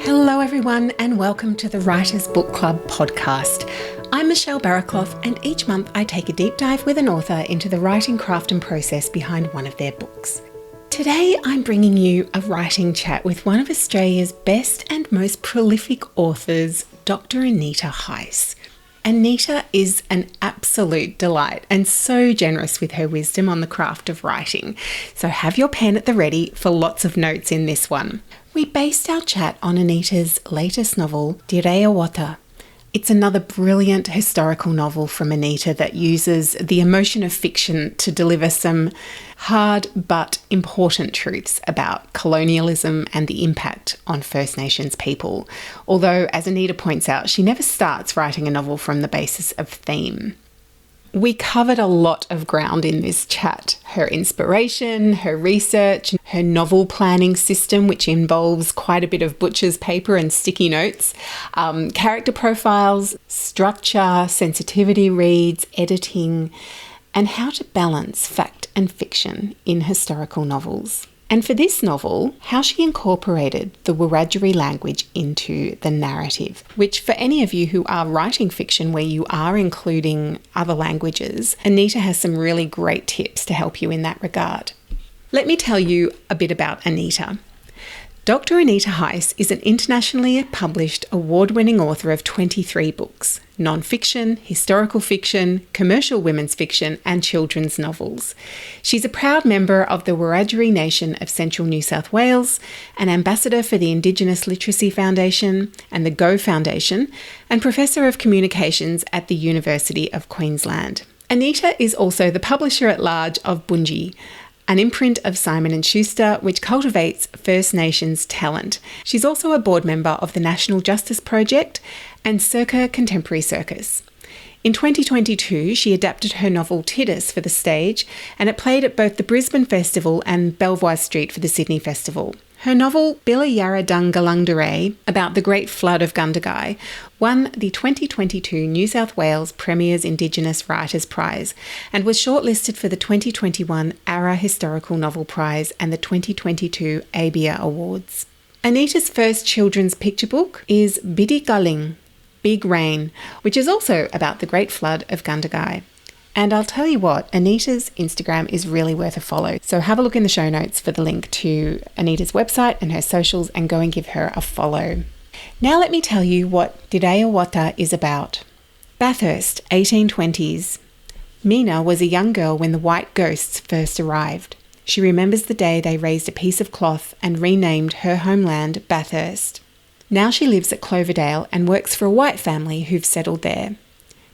Hello everyone and welcome to the Writers Book Club podcast. I'm Michelle Barraclough and each month I take a deep dive with an author into the writing craft and process behind one of their books. Today I'm bringing you a writing chat with one of Australia's best and most prolific authors, Dr. Anita Heiss. Anita is an absolute delight and so generous with her wisdom on the craft of writing. So have your pen at the ready for lots of notes in this one. We based our chat on Anita's latest novel, Dirrayawadha. It's another brilliant historical novel from Anita that uses the emotion of fiction to deliver some hard but important truths about colonialism and the impact on First Nations people. Although, as Anita points out, she never starts writing a novel from the basis of theme. We covered a lot of ground in this chat. Her inspiration, her research, her novel planning system, which involves quite a bit of butcher's paper and sticky notes, character profiles, structure, sensitivity reads, editing, and how to balance fact and fiction in historical novels. And for this novel, how she incorporated the Wiradyuri language into the narrative, which for any of you who are writing fiction where you are including other languages, Anita has some really great tips to help you in that regard. Let me tell you a bit about Anita. Dr. Anita Heiss is an internationally published award-winning author of 23 books, non-fiction, historical fiction, commercial women's fiction and children's novels. She's a proud member of the Wiradyuri Nation of Central New South Wales, an ambassador for the Indigenous Literacy Foundation and the Go Foundation, and Professor of Communications at the University of Queensland. Anita is also the publisher at large of Bunji, an imprint of Simon & Schuster, which cultivates First Nations talent. She's also a board member of the National Justice Project and Circa Contemporary Circus. In 2022, she adapted her novel Titus for the stage, and it played at both the Brisbane Festival and Belvoir Street for the Sydney Festival. Her novel Dirrayawadha, about the Great Flood of Gundagai, won the 2022 New South Wales Premier's Indigenous Writers Prize and was shortlisted for the 2021 ARA Historical Novel Prize and the 2022 ABIA Awards. Anita's first children's picture book is Bidi Galing, Big Rain, which is also about the Great Flood of Gundagai. And I'll tell you what, Anita's Instagram is really worth a follow. So have a look in the show notes for the link to Anita's website and her socials and go and give her a follow. Now let me tell you what Dirrayawadha is about. Bathurst, 1820s. Mina was a young girl when the white ghosts first arrived. She remembers the day they raised a piece of cloth and renamed her homeland Bathurst. Now she lives at Cloverdale and works for a white family who've settled there.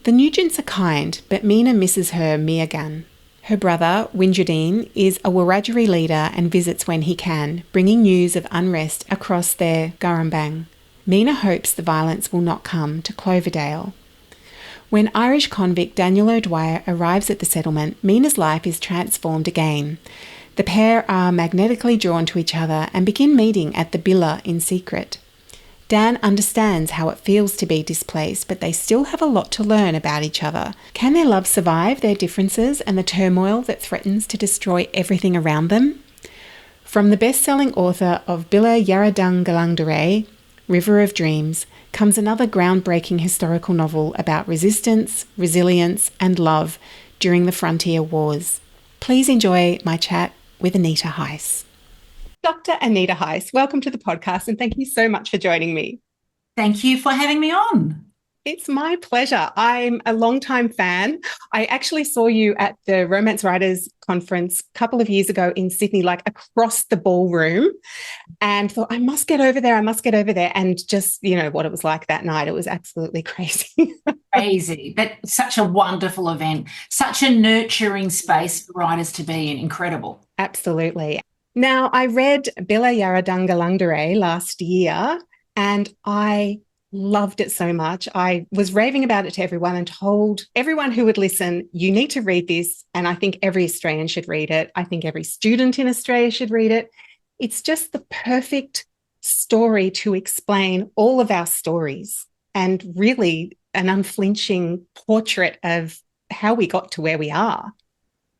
The Nugents are kind, but Mina misses her Miagan. Her brother, Wiradyuri, is a Wiradyuri leader and visits when he can, bringing news of unrest across their Gurrumbang. Mina hopes the violence will not come to Cloverdale. When Irish convict Daniel O'Dwyer arrives at the settlement, Mina's life is transformed again. The pair are magnetically drawn to each other and begin meeting at the Billa in secret. Dan understands how it feels to be displaced, but they still have a lot to learn about each other. Can their love survive their differences and the turmoil that threatens to destroy everything around them? From the best-selling author of Dirrayawadha, River of Dreams, comes another groundbreaking historical novel about resistance, resilience, and love during the frontier wars. Please enjoy my chat with Anita Heiss. Dr. Anita Heiss, welcome to the podcast and thank you so much for joining me. Thank you for having me on. It's my pleasure. I'm a longtime fan. I actually saw you at the Romance Writers Conference a couple of years ago in Sydney, like across the ballroom, and thought, I must get over there. And just, you know, what it was like that night. It was absolutely crazy. Crazy. But such a wonderful event, such a nurturing space for writers to be in. Incredible. Absolutely. Now, I read Dirrayawadha last year and I loved it so much. I was raving about it to everyone and told everyone who would listen, you need to read this. And I think every Australian should read it. I think every student in Australia should read it. It's just the perfect story to explain all of our stories and really an unflinching portrait of how we got to where we are.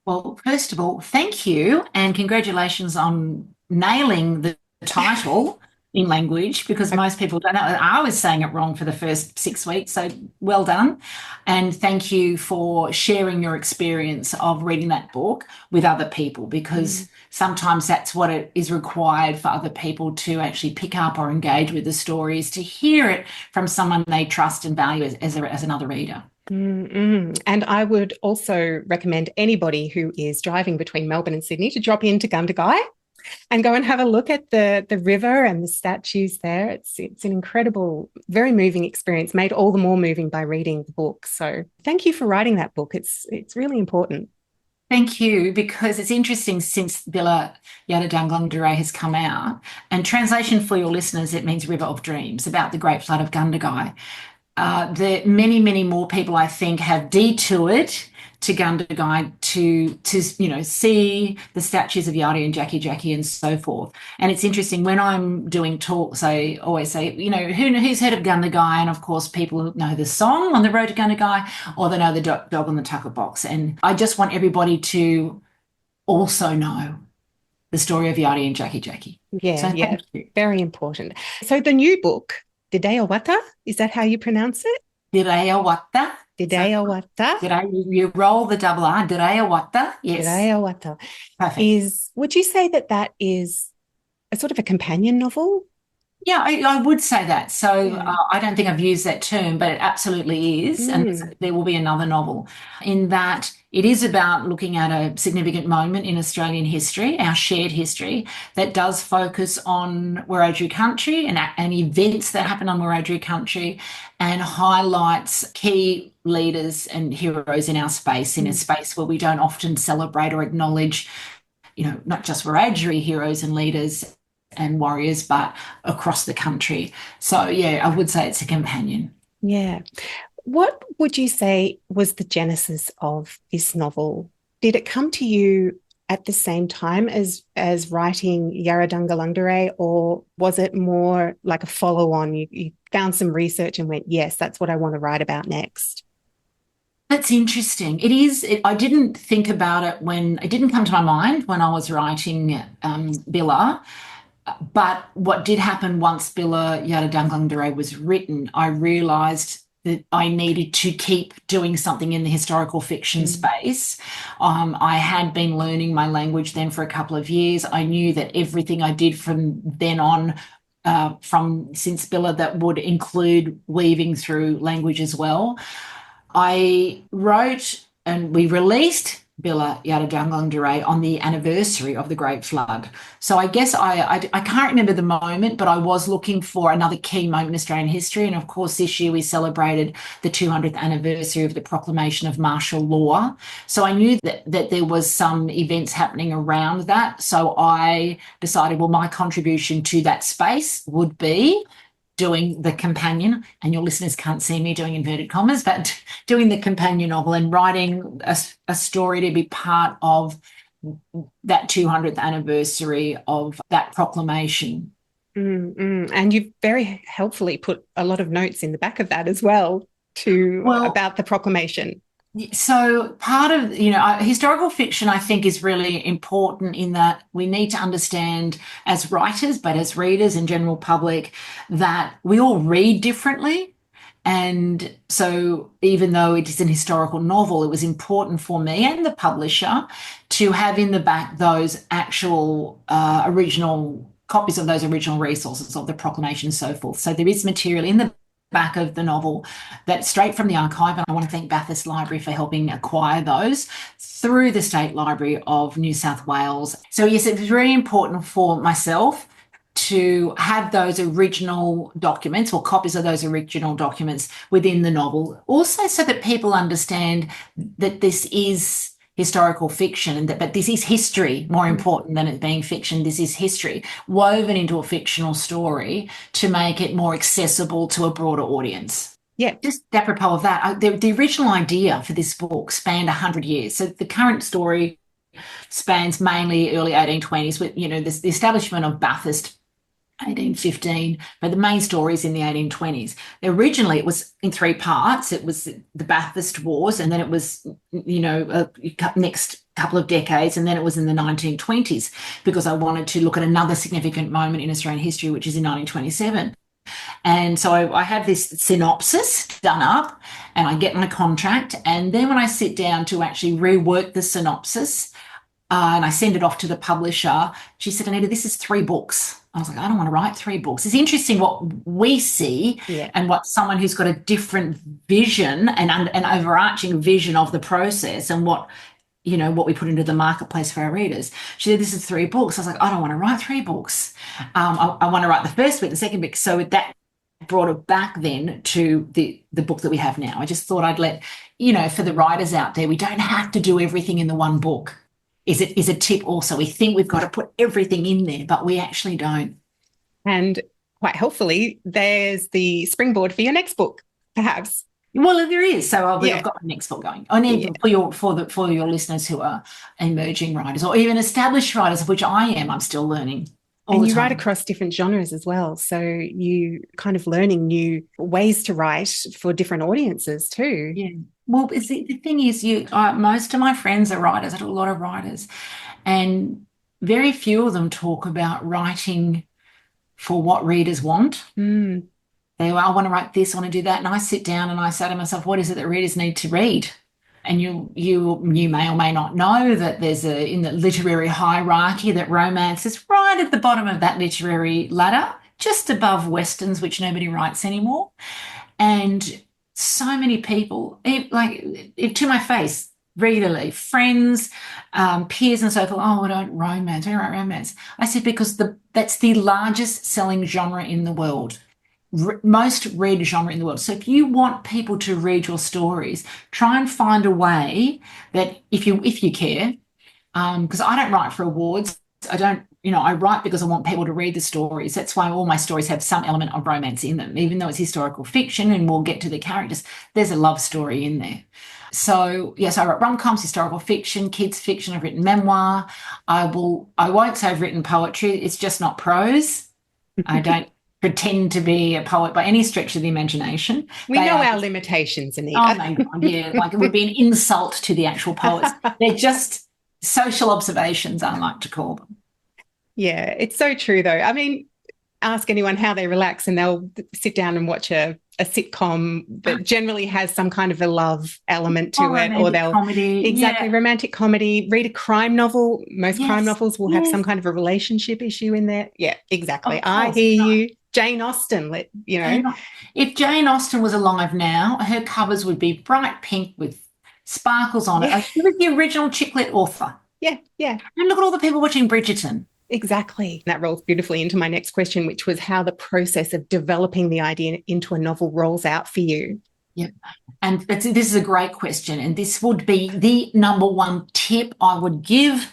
Well, first of all, thank you and congratulations on nailing the title. in language, because most people don't know. I was saying it wrong for the first 6 weeks, so well done. And thank you for sharing your experience of reading that book with other people, because sometimes that's what it is required for other people to actually pick up or engage with the stories, to hear it from someone they trust and value as another reader. And I would also recommend anybody who is driving between Melbourne and Sydney to drop into Gundagai and go and have a look at the river and the statues there. It's an incredible, very moving experience, made all the more moving by reading the book. So thank you for writing that book. It's really important. Thank you, because it's interesting, since Billa Yadadanglang has come out, and translation for your listeners, it means River of Dreams, about the Great Flood of Gundagai. Many, many more people, I think, have detoured to Gundagai to see the statues of Yadi and Jackie and so forth. And it's interesting, when I'm doing talks, I always say, who's heard of Gundagai? And of course, people know the song On the Road to Gundagai, or they know the dog on the tucker box. And I just want everybody to also know the story of Yadi and Jackie. Yeah, so thank you. Very important. So the new book, Dirrayawadha, is that how you pronounce it? Dirrayawadha. Dirrayawadha. You roll the double R. Dirrayawadha. Yes. Dirrayawadha. Perfect. Would you say that is a sort of a companion novel? Yeah, I would say that. So I don't think I've used that term, but it absolutely is. And there will be another novel, in that it is about looking at a significant moment in Australian history, our shared history, that does focus on Wiradyuri country and events that happen on Wiradyuri country, and highlights key leaders and heroes in our space, in a space where we don't often celebrate or acknowledge, not just Wiradyuri heroes and leaders and warriors, but across the country. So yeah, I would say it's a companion. Yeah. What would you say was the genesis of this novel? Did it come to you at the same time as writing Yarradungalungdare, or was it more like a follow-on? You found some research and went, yes, that's what I want to write about next. That's interesting. It is. I didn't think about it it didn't come to my mind when I was writing Billa. But what did happen once Billa Yadadanglang was written, I realised that I needed to keep doing something in the historical fiction space. I had been learning my language then for a couple of years. I knew that everything I did from then on, since Billa, that would include weaving through language as well. I wrote, and we released Billa Yadadanglang on the anniversary of the Great Flood. So I guess I can't remember the moment, but I was looking for another key moment in Australian history. And of course, this year we celebrated the 200th anniversary of the proclamation of martial law. So I knew that there was some events happening around that. So I decided, well, my contribution to that space would be doing the companion, and your listeners can't see me doing inverted commas, but doing the companion novel and writing a story to be part of that 200th anniversary of that proclamation. And you've very helpfully put a lot of notes in the back of that as well about the proclamation. So part of, historical fiction, I think, is really important in that we need to understand, as writers, but as readers and general public, that we all read differently. And so even though it is an historical novel, it was important for me and the publisher to have in the back those actual original copies of those original resources of the proclamation and so forth. So there is material in the back of the novel that's straight from the archive, and I want to thank Bathurst Library for helping acquire those through the State Library of New South Wales. So yes, it was very important for myself to have those original documents, or copies of those original documents, within the novel, also so that people understand that this is historical fiction, but this is history, more important than it being fiction. This is history woven into a fictional story to make it more accessible to a broader audience. Yeah. Just apropos of that, the original idea for this book spanned 100 years. So the current story spans mainly early 1820s with, the establishment of Bathurst 1815, but the main story is in the 1820s. Originally, it was in three parts. It was the Bathurst Wars, and then it was, next couple of decades, and then it was in the 1920s, because I wanted to look at another significant moment in Australian history, which is in 1927. And so I have this synopsis done up, and I get my contract, and then when I sit down to actually rework the synopsis, and I send it off to the publisher, she said, Anita, this is 3 books. I was like, I don't want to write 3 books. It's interesting what we see, and what someone who's got a different vision and an overarching vision of the process, and what we put into the marketplace for our readers. She said, this is 3 books. I was like, I don't want to write 3 books. I want to write the first book, the second book. So that brought it back then to the book that we have now. I just thought I'd let, for the writers out there, we don't have to do everything in the one book. Is a tip also. We think we've got to put everything in there, but we actually don't. And quite helpfully, there's the springboard for your next book, perhaps. Well, there is. So I've got my next book going. I need for your listeners who are emerging writers, or even established writers, of which I am. I'm still learning. And you write across different genres as well. So you kind of learning new ways to write for different audiences too. Yeah. Well, the thing is, most of my friends are writers. I do a lot of writers, and very few of them talk about writing for what readers want. Mm. I want to write this, I want to do that. And I sit down and I say to myself, what is it that readers need to read? And you may or may not know that there's in the literary hierarchy, that romance is right at the bottom of that literary ladder, just above Westerns, which nobody writes anymore. And so many people, to my face, regularly, friends, peers and so forth, I don't write romance. I said, because that's the largest selling genre in the world. Most read genre in the world. So if you want people to read your stories, try and find a way that if you care, because I don't write for awards. I don't, I write because I want people to read the stories. That's why all my stories have some element of romance in them, even though it's historical fiction and we'll get to the characters. There's a love story in there. So yes, I write rom-coms, historical fiction, kids fiction. I've written memoir. I won't say I've written poetry. It's just not prose. I don't pretend to be a poet by any stretch of the imagination. We know our limitations, Anita. Oh my God, yeah. Like it would be an insult to the actual poets. They're just social observations, I like to call them. Yeah, it's so true though. I mean, ask anyone how they relax and they'll sit down and watch a sitcom that generally has some kind of a love element to it, or they'll romantic comedy, read a crime novel. Most crime novels will have some kind of a relationship issue in there. Yeah, exactly. I hear you. Jane Austen, if Jane Austen was alive now, her covers would be bright pink with sparkles on it. She was the original chick lit author. Yeah. And look at all the people watching Bridgerton. Exactly. That rolls beautifully into my next question, which was how the process of developing the idea into a novel rolls out for you. Yeah. And this is a great question. And this would be the number one tip I would give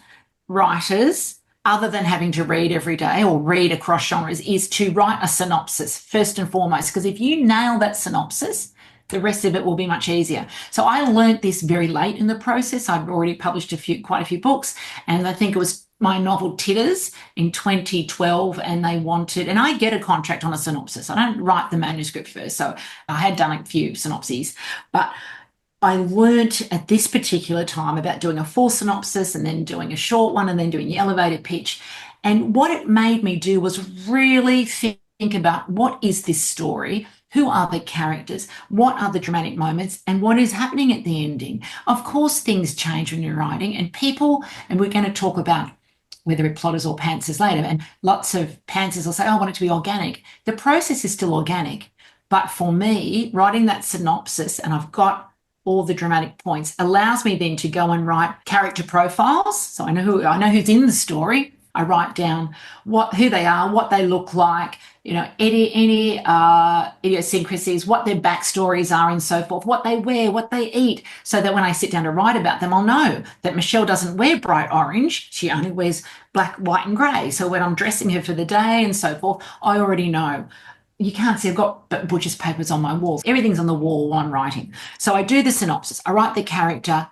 writers, other than having to read every day or read across genres, is to write a synopsis first and foremost. Because if you nail that synopsis, the rest of it will be much easier. So I learned this very late in the process. I'd already published quite a few books, and I think it was my novel Titters in 2012, and they wanted, and I get a contract on a synopsis. I don't write the manuscript first. So I had done a few synopses, but I learnt at this particular time about doing a full synopsis and then doing a short one and then doing the elevator pitch. And what it made me do was really think about, what is this story? Who are the characters? What are the dramatic moments? And what is happening at the ending? Of course, things change when you're writing, and we're going to talk about whether it plotters or pantsers later. And lots of pantsers will say, I want it to be organic. The process is still organic. But for me, writing that synopsis, and I've got all the dramatic points, allows me then to go and write character profiles. So I know who's in the story. I write down who they are, what they look like, any idiosyncrasies, what their backstories are and so forth, what they wear, what they eat, so that when I sit down to write about them, I'll know that Michelle doesn't wear bright orange. She only wears black, white and grey. So when I'm dressing her for the day and so forth, I already know. You can't see, I've got butcher's papers on my walls. Everything's on the wall while I'm writing. So I do the synopsis. I write the character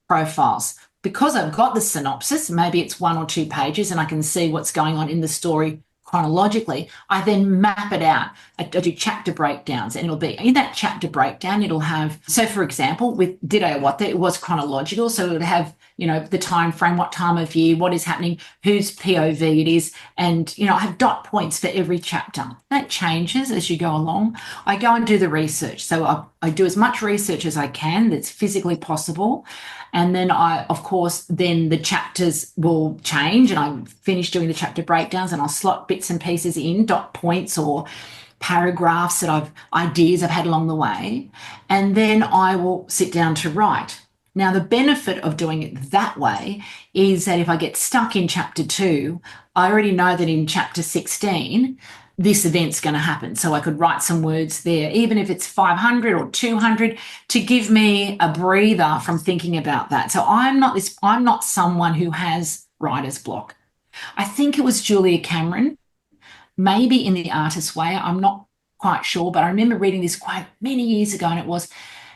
profiles. Because I've got the synopsis, maybe it's 1 or 2 pages, and I can see what's going on in the story chronologically, I then map it out. I do chapter breakdowns, and it'll be in that chapter breakdown, it'll have, so for example, with Dirrayawadha, it was chronological. So it would have, the time frame, what time of year, what is happening, whose POV it is. And, I have dot points for every chapter. That changes as you go along. I go and do the research. So I do as much research as I can that's physically possible. And then of course, then the chapters will change, and I finish doing the chapter breakdowns, and I'll slot bits and pieces in, dot points or paragraphs ideas I've had along the way. And then I will sit down to write. Now, the benefit of doing it that way is that if I get stuck in chapter 2, I already know that in chapter 16, this event's going to happen. So I could write some words there, even if it's 500 or 200, to give me a breather from thinking about that. So I'm not someone who has writer's block. I think it was Julia Cameron, maybe in The Artist's Way. I'm not quite sure, but I remember reading this quote many years ago, and it was,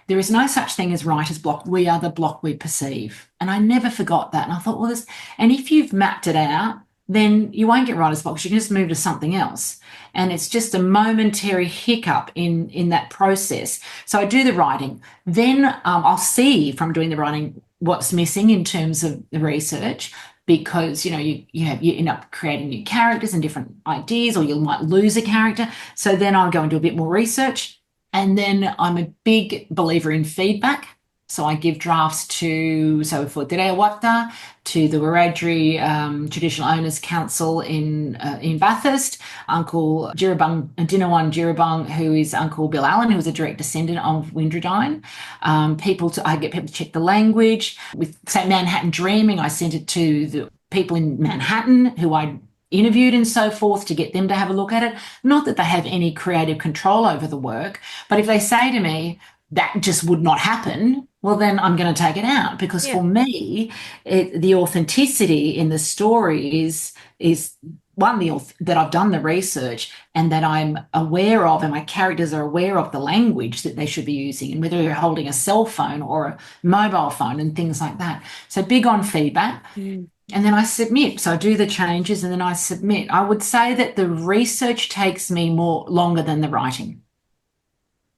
"There is no such thing as writer's block. We are the block we perceive." And I never forgot that. And I thought, and if you've mapped it out, then you won't get writer's block. You can just move to something else. And it's just a momentary hiccup in that process. So I do the writing. Then I'll see from doing the writing what's missing in terms of the research, because, you end up creating new characters and different ideas, or you might lose a character. So then I'll go and do a bit more research. And then I'm a big believer in feedback. So I give drafts so for Dirrayawadha, to the Wiradyuri Traditional Owners Council in Bathurst, Uncle Jirabung, Dinawan Jirabung, who is Uncle Bill Allen, who was a direct descendant of Wiradyuri. I get people to check the language. With, say, Manhattan Dreaming, I sent it to the people in Manhattan who I interviewed and so forth, to get them to have a look at it. Not that they have any creative control over the work, but if they say to me, that just would not happen, well, then I'm going to take it out, because for me, the authenticity in the story is one, that I've done the research and that I'm aware of, and my characters are aware of the language that they should be using, and whether you're holding a cell phone or a mobile phone and things like that. So big on feedback. And then I submit. So I do the changes and then I submit. I would say that the research takes me longer than the writing.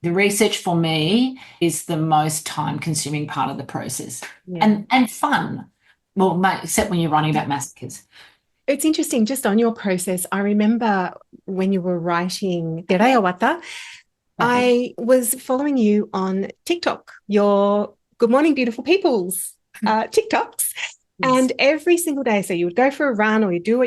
The research for me is the most time-consuming part of the process, and fun. Well, except when you're writing about massacres. It's interesting, just on your process, I remember when you were writing Dirrayawadha, I was following you on TikTok, your Good Morning Beautiful People's TikToks. Yes. And every single day, so you would go for a run, or you do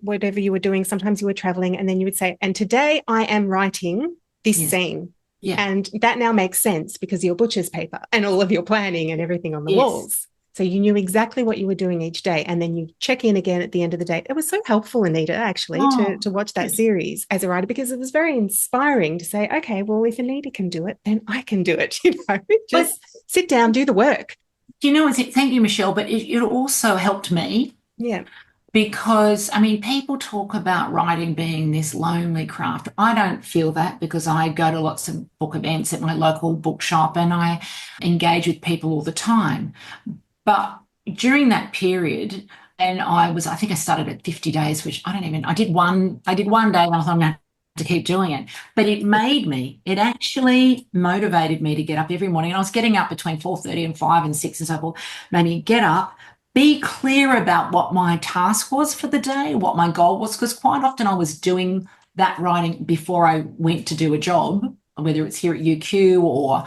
whatever you were doing. Sometimes you were traveling, and then you would say, "And today I am writing this scene." Yeah. And that now makes sense because of your butcher's paper and all of your planning and everything on the walls. So you knew exactly what you were doing each day, and then you check in again at the end of the day. It was so helpful, Anita, actually, to watch that series as a writer, because it was very inspiring to say, okay, well, if Anita can do it, then I can do it. Just sit down, do the work. Thank you, Michelle, but it also helped me. Yeah. Because, people talk about writing being this lonely craft. I don't feel that, because I go to lots of book events at my local bookshop and I engage with people all the time. But during that period, and I think I started at 50 days, which I did one day and I thought I'm going to have to keep doing it. But it actually motivated me to get up every morning. And I was getting up between 4:30 and 5 and 6 and so forth. Made me get up, be clear about what my task was for the day, what my goal was, because quite often I was doing that writing before I went to do a job, whether it's here at UQ or,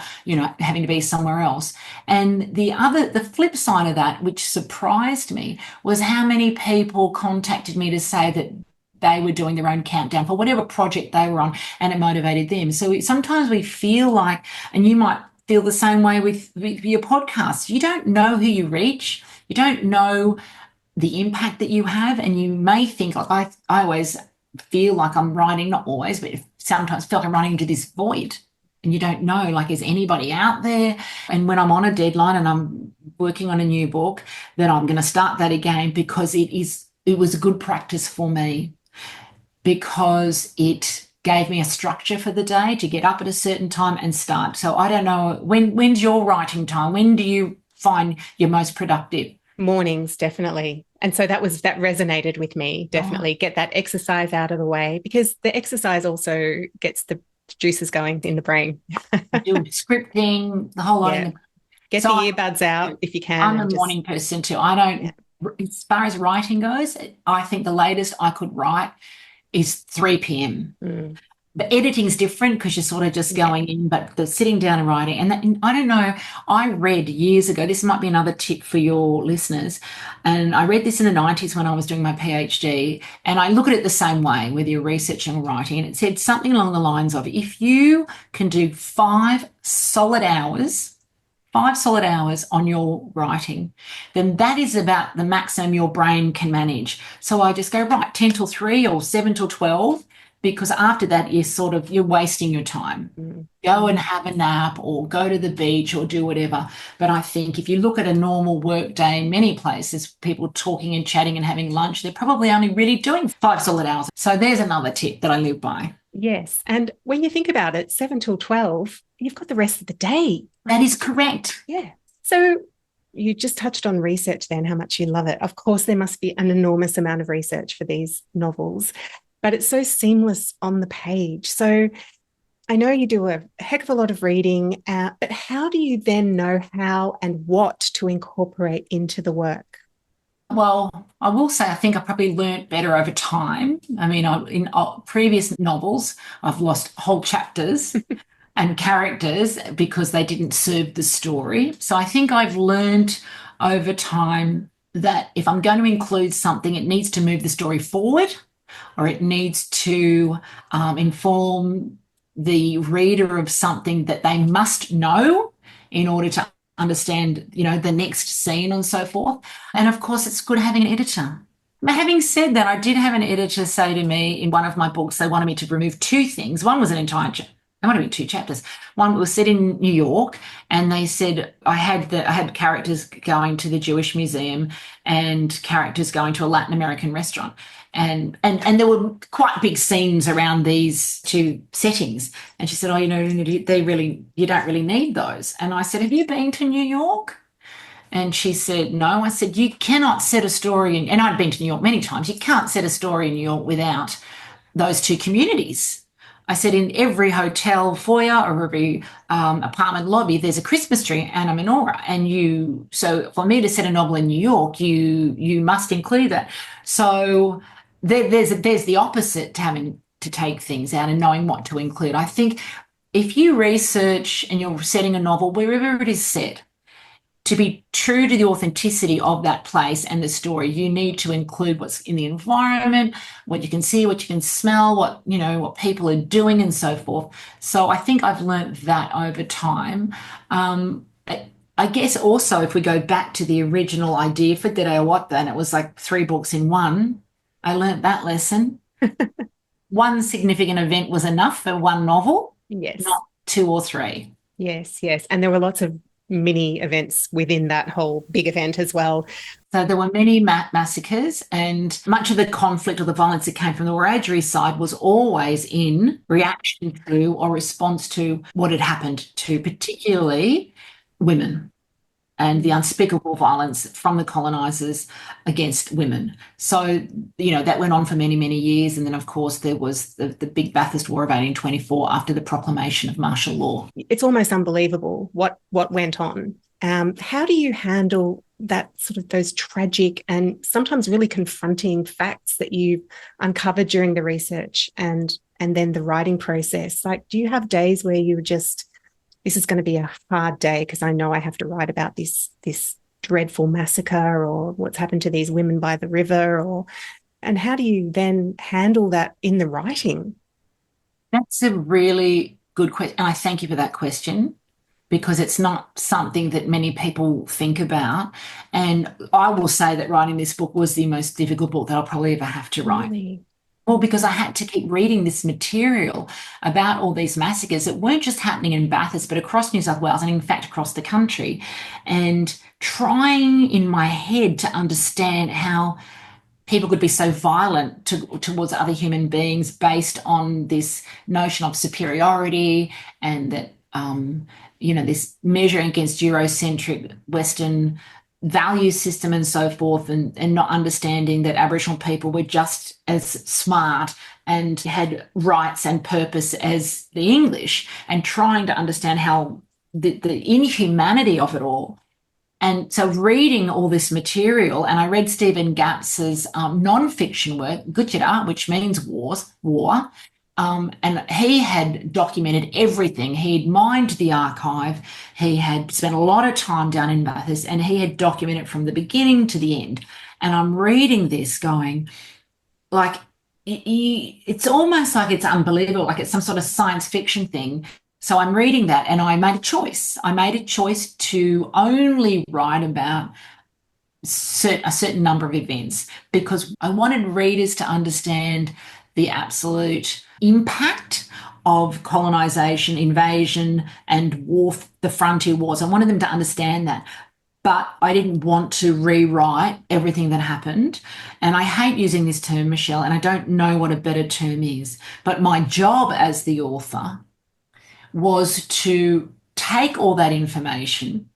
having to be somewhere else. And the flip side of that, which surprised me, was how many people contacted me to say that they were doing their own countdown for whatever project they were on, and it motivated them. So sometimes we feel like, and you might feel the same way with your podcast, you don't know who you reach. You don't know the impact that you have, and you may think, like I always feel like I'm writing, not always, but sometimes feel like I'm running into this void, and you don't know, like, is anybody out there? And when I'm on a deadline and I'm working on a new book, then I'm going to start that again, because it was a good practice for me, because it gave me a structure for the day to get up at a certain time and start. So I don't know, when's your writing time? When do you find you're most productive? Mornings, definitely. And so that resonated with me, Oh, definitely. Get that exercise out of the way because the exercise also gets the juices going in the brain. doing scripting, the whole lot in Yeah. the. Get So the earbuds out if you can I'm a and just, morning person too. I yeah. don't, as far as writing goes, I think the latest I could write is 3 p.m. Mm, The editing's different because you're sort of just yeah. going in, but the sitting down and writing, and I don't know, I read years ago, this might be another tip for your listeners, and I read this in the 90s when I was doing my PhD, and I look at it the same way, whether you're researching or writing, and it said something along the lines of if you can do 5 solid hours on your writing, then that is about the maximum your brain can manage. So I just go, right, 10 till 3 or 7 till 12, because after that, you're wasting your time. Mm, Go and mm. have a nap or go to the beach or do whatever. But I think if you look at a normal work day in many places, people talking and chatting and having lunch, they're probably only really doing 5 solid hours. So there's another tip that I live by. Yes. And when you think about it, 7 till 12, you've got the rest of the day. That is correct. Yeah. So you just touched on research then, how much you love it. Of course, there must be an enormous amount of research for these novels, but it's so seamless on the page. So I know you do a heck of a lot of reading, but how do you then know how and what to incorporate into the work? Well, I will say I think I probably learnt better over time. I mean, in previous novels, I've lost whole chapters and characters because they didn't serve the story. So I think I've learned over time that if I'm going to include something, it needs to move the story forward or it needs to inform the reader of something that they must know in order to understand, the next scene and so forth. And of course, it's good having an editor. But having said that, I did have an editor say to me in one of my books, they wanted me to remove two things. One was an entire they wanted me two chapters. One was set in New York, and they said I had characters going to the Jewish Museum and characters going to a Latin American restaurant. And there were quite big scenes around these two settings. And she said, "Oh, you don't really need those." And I said, "Have you been to New York?" And she said, "No." I said, "You cannot set a story and I'd been to New York many times. You can't set a story in New York without those two communities." I said, "In every hotel foyer or every apartment lobby, there's a Christmas tree and a menorah. So for me to set a novel in New York, you must include that." So there's the opposite to having to take things out and knowing what to include. I think if you research and you're setting a novel wherever it is set, to be true to the authenticity of that place and the story, you need to include what's in the environment, what you can see, what you can smell, what people are doing and so forth. So I think I've learnt that over time. I guess also if we go back to the original idea for Dirrayawadha, and it was like 3 books in one, I learnt that lesson. One significant event was enough for one novel, Yes. not two or three. Yes, yes. And there were lots of mini events within that whole big event as well. So there were many massacres, and much of the conflict or the violence that came from the Wiradyuri side was always in reaction to or response to what had happened to particularly women and the unspeakable violence from the colonisers against women. So, that went on for many, many years. And then, of course, there was the big Bathurst War of 1824 after the proclamation of martial law. It's almost unbelievable what went on. How do you handle that sort of those tragic and sometimes really confronting facts that you've uncovered during the research and then the writing process? Like, do you have days where you just, this is going to be a hard day because I know I have to write about this dreadful massacre or what's happened to these women by the river, and how do you then handle that in the writing? That's a really good question. And I thank you for that question because it's not something that many people think about. And I will say that writing this book was the most difficult book that I'll probably ever have to write. Really? Well, because I had to keep reading this material about all these massacres that weren't just happening in Bathurst, but across New South Wales and, in fact, across the country, and trying in my head to understand how people could be so violent towards other human beings based on this notion of superiority and that, this measure against Eurocentric Western value system and so forth, and not understanding that Aboriginal people were just as smart and had rights and purpose as the English, and trying to understand how the inhumanity of it all. And so reading all this material, and I read Stephen Gapps's non-fiction work, Gutjara, which means war, and he had documented everything. He'd mined the archive. He had spent a lot of time down in Bathurst, and he had documented from the beginning to the end. And I'm reading this going, like, it's almost like it's unbelievable, like it's some sort of science fiction thing. So I'm reading that, and I made a choice. I made a choice to only write about a certain number of events, because I wanted readers to understand the absolute impact of colonisation, invasion, and war, the frontier wars. I wanted them to understand that. But I didn't want to rewrite everything that happened. And I hate using this term, Michelle, and I don't know what a better term is. But my job as the author was to take all that information,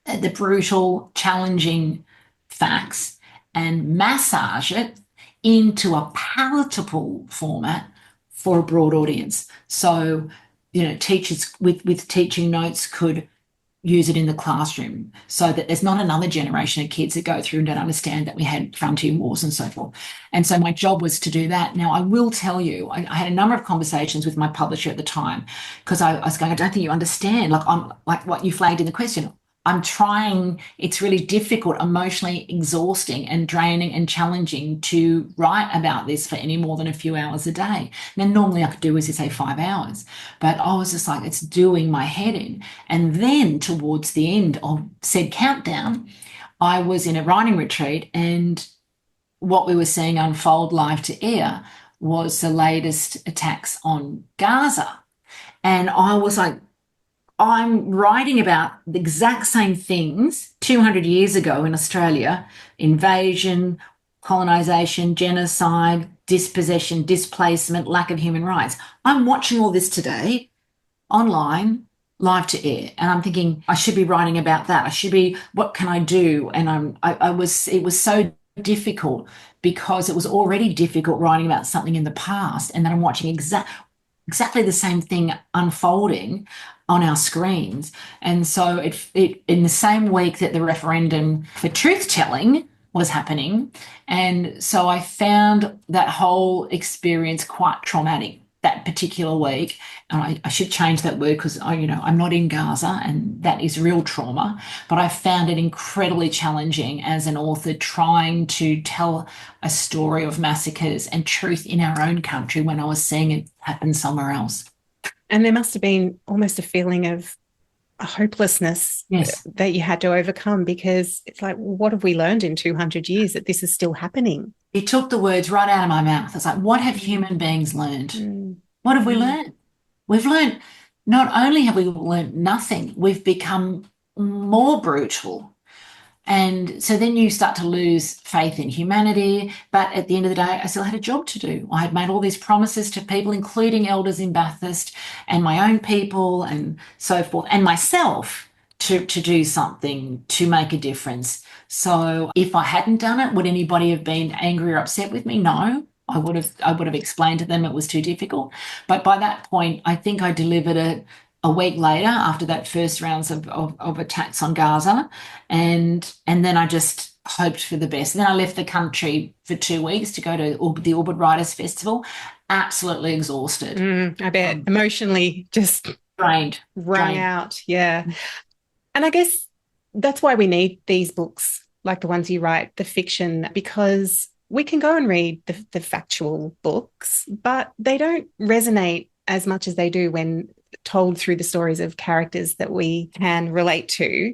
the brutal, challenging facts, and massage it into a palatable format for a broad audience. So, teachers with teaching notes could use it in the classroom, so that there's not another generation of kids that go through and don't understand that we had frontier wars and so forth. And so my job was to do that. Now, I will tell you, I had a number of conversations with my publisher at the time, because I was going, I don't think you understand, like what you flagged in the question. I'm trying, it's really difficult, emotionally exhausting and draining and challenging to write about this for any more than a few hours a day. Now, normally I could do, as you say, 5 hours, but I was just like, it's doing my head in. And then towards the end of said countdown, I was in a writing retreat, and what we were seeing unfold live to air was the latest attacks on Gaza. And I was like, I'm writing about the exact same things 200 years ago in Australia: invasion, colonisation, genocide, dispossession, displacement, lack of human rights. I'm watching all this today online, live to air, and I'm thinking I should be writing about that. I should be, what can I do? And it was so difficult, because it was already difficult writing about something in the past, and then I'm watching exactly the same thing unfolding on our screens. And so it in the same week that the referendum for truth-telling was happening, and so I found that whole experience quite traumatic that particular week. And I should change that word, because I'm not in Gaza, and that is real trauma, but I found it incredibly challenging as an author, trying to tell a story of massacres and truth in our own country when I was seeing it happen somewhere else. And there must have been almost a feeling of a hopelessness, yes, that you had to overcome, because it's like, what have we learned in 200 years that this is still happening? It took the words right out of my mouth. It's like, what have human beings learned? What have we learned? We've learned, not only have we learned nothing, we've become more brutal. And so then you start to lose faith in humanity. But at the end of the day, I still had a job to do. I had made all these promises to people, including elders in Bathurst and my own people and so forth, and myself, to do something to make a difference. So if I hadn't done it, would anybody have been angry or upset with me? No. I would have explained to them it was too difficult. But by that point, I think I delivered it a week later, after that first rounds of attacks on Gaza. And then I just hoped for the best. And then I left the country for 2 weeks to go to the Albert Writers Festival, absolutely exhausted. I bet. Emotionally just drained out. Yeah. And I guess that's why we need these books, like the ones you write, the fiction, because we can go and read the factual books, but they don't resonate as much as they do when told through the stories of characters that we can relate to.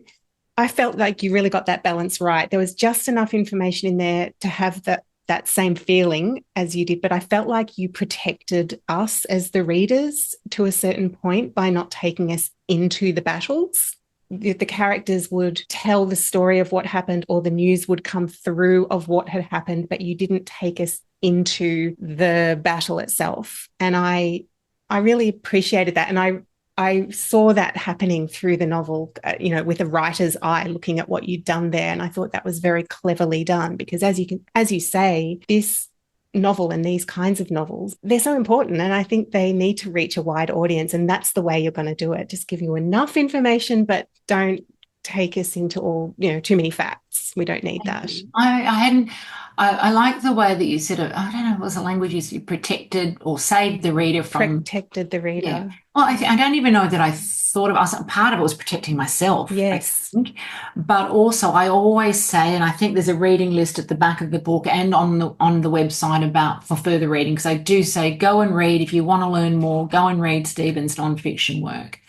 I felt like you really got that balance right. There was just enough information in there to have that same feeling as you did, but I felt like you protected us as the readers to a certain point by not taking us into the battles. The characters would tell the story of what happened, or the news would come through of what had happened, but you didn't take us into the battle itself. And I really appreciated that. And I saw that happening through the novel, with a writer's eye, looking at what you'd done there, and I thought that was very cleverly done because, as you say, this novel and these kinds of novels, they're so important, and I think they need to reach a wide audience, and that's the way you're going to do it. Just give you enough information, but don't take us into all, too many facts. We don't need that. I hadn't. I like the way that you said it. I don't know, what was the language you said? Protected or saved the reader from. Protected the reader. Yeah. Well, I don't even know that I thought of. Part of it was protecting myself. Yes. I think. But also, I always say, and I think there's a reading list at the back of the book and on the website for further reading, because I do say, go and read if you want to learn more. Go and read Stephen's nonfiction work.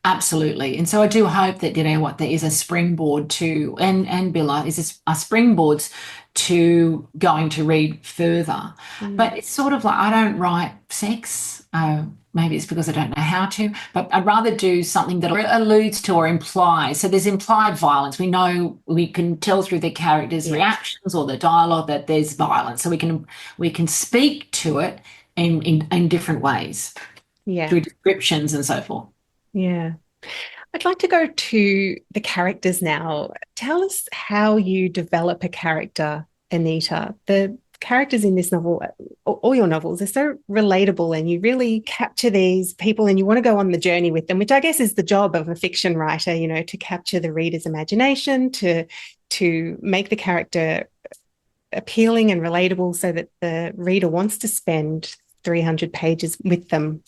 Absolutely. And so I do hope that Dirrayawadha is a springboard to, and Billa is a springboard to going to read further. But it's sort of like, I don't write sex. Maybe it's because I don't know how to, but I'd rather do something that alludes to or implies. So there's implied violence. We know, we can tell through the characters' reactions or the dialogue that there's violence. So we can speak to it in different ways. Through descriptions and so forth. Yeah. I'd like to go to the characters now. Tell us how you develop a character, Anita. The characters in this novel, all your novels, are so relatable, and you really capture these people and you want to go on the journey with them, which I guess is the job of a fiction writer, to capture the reader's imagination, to make the character appealing and relatable so that the reader wants to spend 300 pages with them.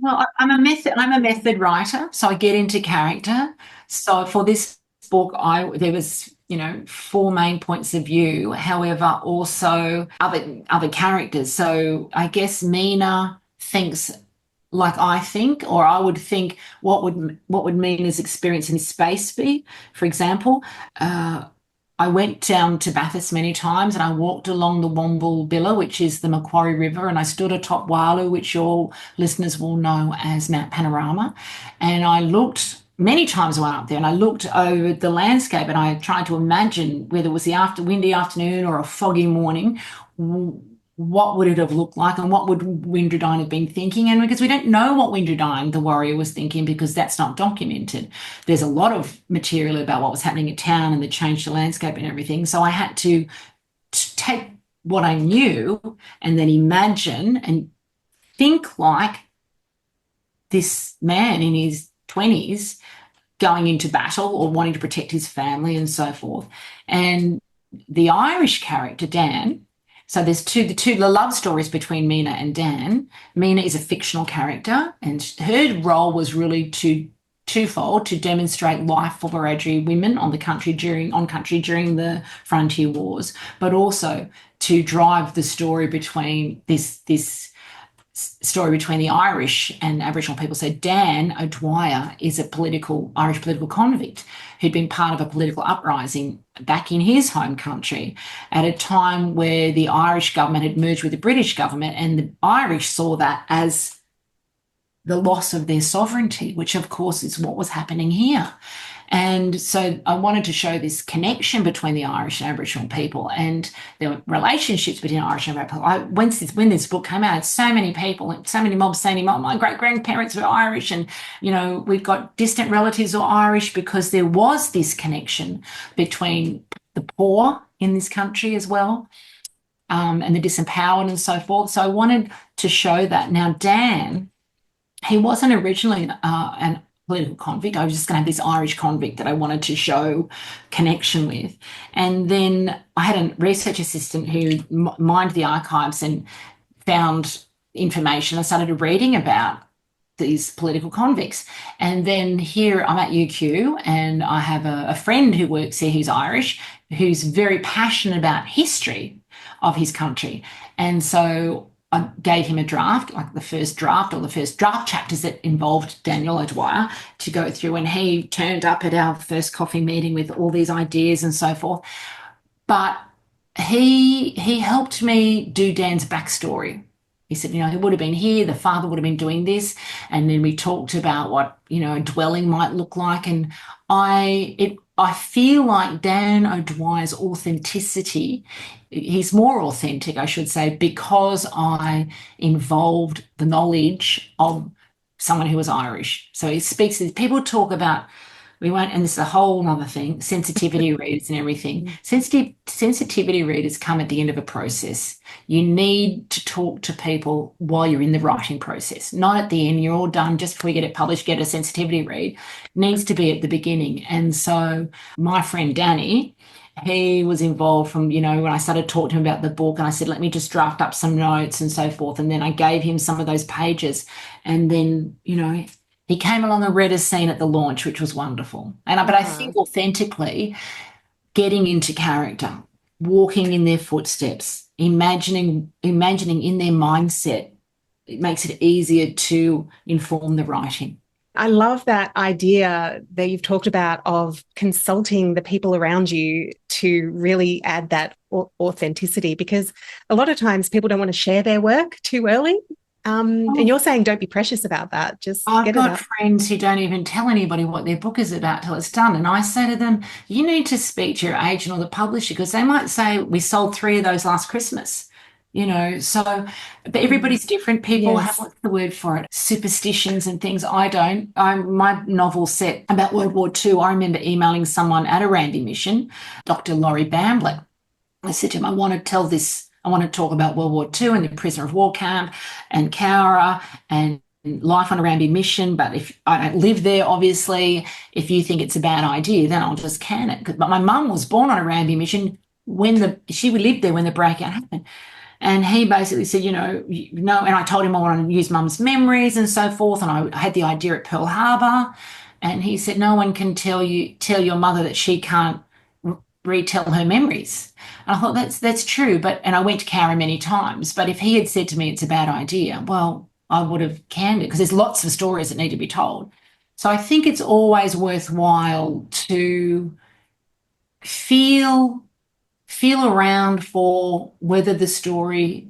Well, I'm a method writer, so I get into character. So for this book, there was 4 main points of view. However, also other characters. So I guess Mina thinks like I think, or I would think, what would Mina's experience in space be? For example, I went down to Bathurst many times and I walked along the Womble Billa, which is the Macquarie River, and I stood atop Walu, which your listeners will know as Mount Panorama. And I looked many times, I went up there and I looked over the landscape and I tried to imagine whether it was the windy afternoon or a foggy morning, what would it have looked like and what would Wiradyuri have been thinking? And because we don't know what Wiradyuri, the warrior, was thinking, because that's not documented. There's a lot of material about what was happening in town and the change to landscape and everything. So I had to take what I knew and then imagine and think like this man in his 20s going into battle or wanting to protect his family and so forth. And the Irish character, Dan, so there's the love stories between Mina and Dan. Mina is a fictional character, and her role was really twofold: to demonstrate life for Wiradyuri women on country during the frontier wars, but also to drive the story between this story between the Irish and Aboriginal people. So Dan O'Dwyer is a Irish political convict who'd been part of a political uprising back in his home country at a time where the Irish government had merged with the British government, and the Irish saw that as the loss of their sovereignty, which of course is what was happening here. And so I wanted to show this connection between the Irish and Aboriginal people and the relationships between Irish and Aboriginal people. When this book came out, so many people, so many mobs saying, oh, my great-grandparents were Irish, and, we've got distant relatives who are Irish, because there was this connection between the poor in this country as well, and the disempowered and so forth. So I wanted to show that. Now, Dan, he wasn't originally an political convict. I was just going to have this Irish convict that I wanted to show connection with. And then I had a research assistant who mined the archives and found information. I started reading about these political convicts. And then here I'm at UQ, and I have a friend who works here who's Irish, who's very passionate about history of his country. And so I gave him a draft, like the first draft chapters that involved Daniel O'Dwyer to go through, and he turned up at our first coffee meeting with all these ideas and so forth. But he helped me do Dan's backstory. He said, he would have been here, the father would have been doing this, and then we talked about what, a dwelling might look like. And I feel like Dan O'Dwyer's authenticity, he's more authentic, I should say, because I involved the knowledge of someone who was Irish. So he speaks, people talk about, we won't, and this is a whole other thing, sensitivity readers and everything. Sensitivity readers come at the end of a process. You need to talk to people while you're in the writing process, not at the end. You're all done just before you get it published, get a sensitivity read. It needs to be at the beginning. And so my friend Danny, he was involved from, when I started talking to him about the book, and I said, let me just draft up some notes and so forth. And then I gave him some of those pages. And then, he came along and read a scene at the launch, which was wonderful. But I think authentically getting into character, walking in their footsteps, imagining in their mindset, it makes it easier to inform the writing. I love that idea that you've talked about of consulting the people around you to really add that authenticity, because a lot of times people don't want to share their work too early. And you're saying don't be precious about that. Just I've got friends who don't even tell anybody what their book is about till it's done. And I say to them, you need to speak to your agent or the publisher, because they might say, we sold 3 of those last Christmas. But everybody's different. People have, what's the word for it? Superstitions and things. I don't. My novel set about World War II. I remember emailing someone at a Randy mission, Dr. Laurie Bamblett. I said to him, I want to talk about World War II and the prisoner of war camp and Cowra and life on a Randy mission. But if I don't live there, obviously, if you think it's a bad idea, then I'll just can it. But my mum was born on a Randy mission she lived there when the breakout happened. And he basically said, and I told him I wanted to use mum's memories and so forth. And I had the idea at Pearl Harbor. And he said, no one can tell your mother that she can't retell her memories. And I thought that's true. And I went to Cowra many times. But if he had said to me it's a bad idea, well, I would have canned it, because there's lots of stories that need to be told. So I think it's always worthwhile to feel around for whether the story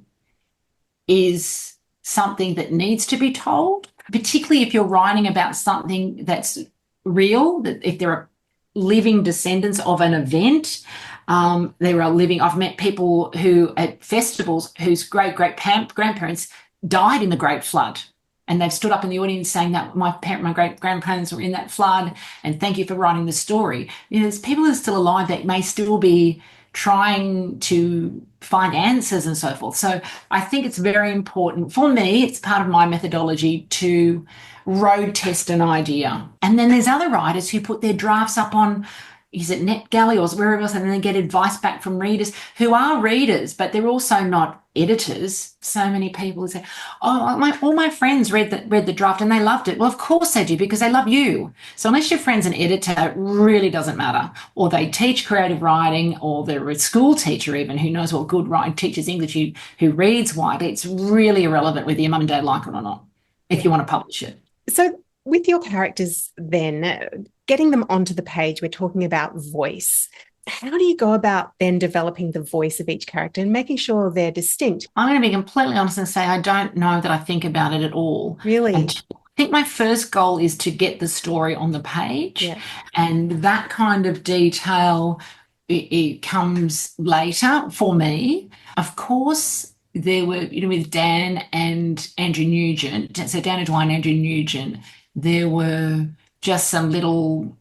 is something that needs to be told, particularly if you're writing about something that's real, that if there are living descendants of an event, I've met people who at festivals whose great-great-grandparents died in the Great Flood. And they've stood up in the audience saying that my great-grandparents were in that flood, and thank you for writing the story. There's people that are still alive that may still be trying to find answers and so forth. So I think it's very important. For me, it's part of my methodology to road test an idea. And then there's other writers who put their drafts up on, is it NetGalley or wherever else, and then they get advice back from readers who are readers, but they're also not editors. So many people say, all my friends read the draft and they loved it. Well, of course they do, because they love you. So unless your friend's an editor, it really doesn't matter. Or they teach creative writing, or they're a school teacher even who knows what good writing, teaches English, who reads widely. It's really irrelevant whether your mum and dad like it or not, if you want to publish it. So with your characters then, getting them onto the page, we're talking about voice. How do you go about then developing the voice of each character and making sure they're distinct? I'm going to be completely honest and say I don't know that I think about it at all. Really? I think my first goal is to get the story on the page. Yeah. And that kind of detail, it comes later for me. Of course, there were, with Dan and Andrew Nugent, so Dan O'Dwyer and Andrew Nugent, there were just some little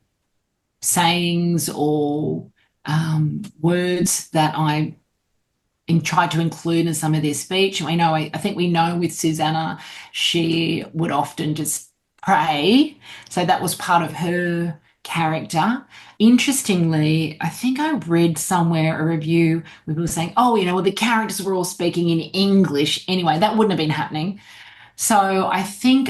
sayings or words that I tried to include in some of their speech. I think we know with Susanna, she would often just pray. So that was part of her character. Interestingly, I think I read somewhere a review where people were saying, the characters were all speaking in English. Anyway, that wouldn't have been happening. So I think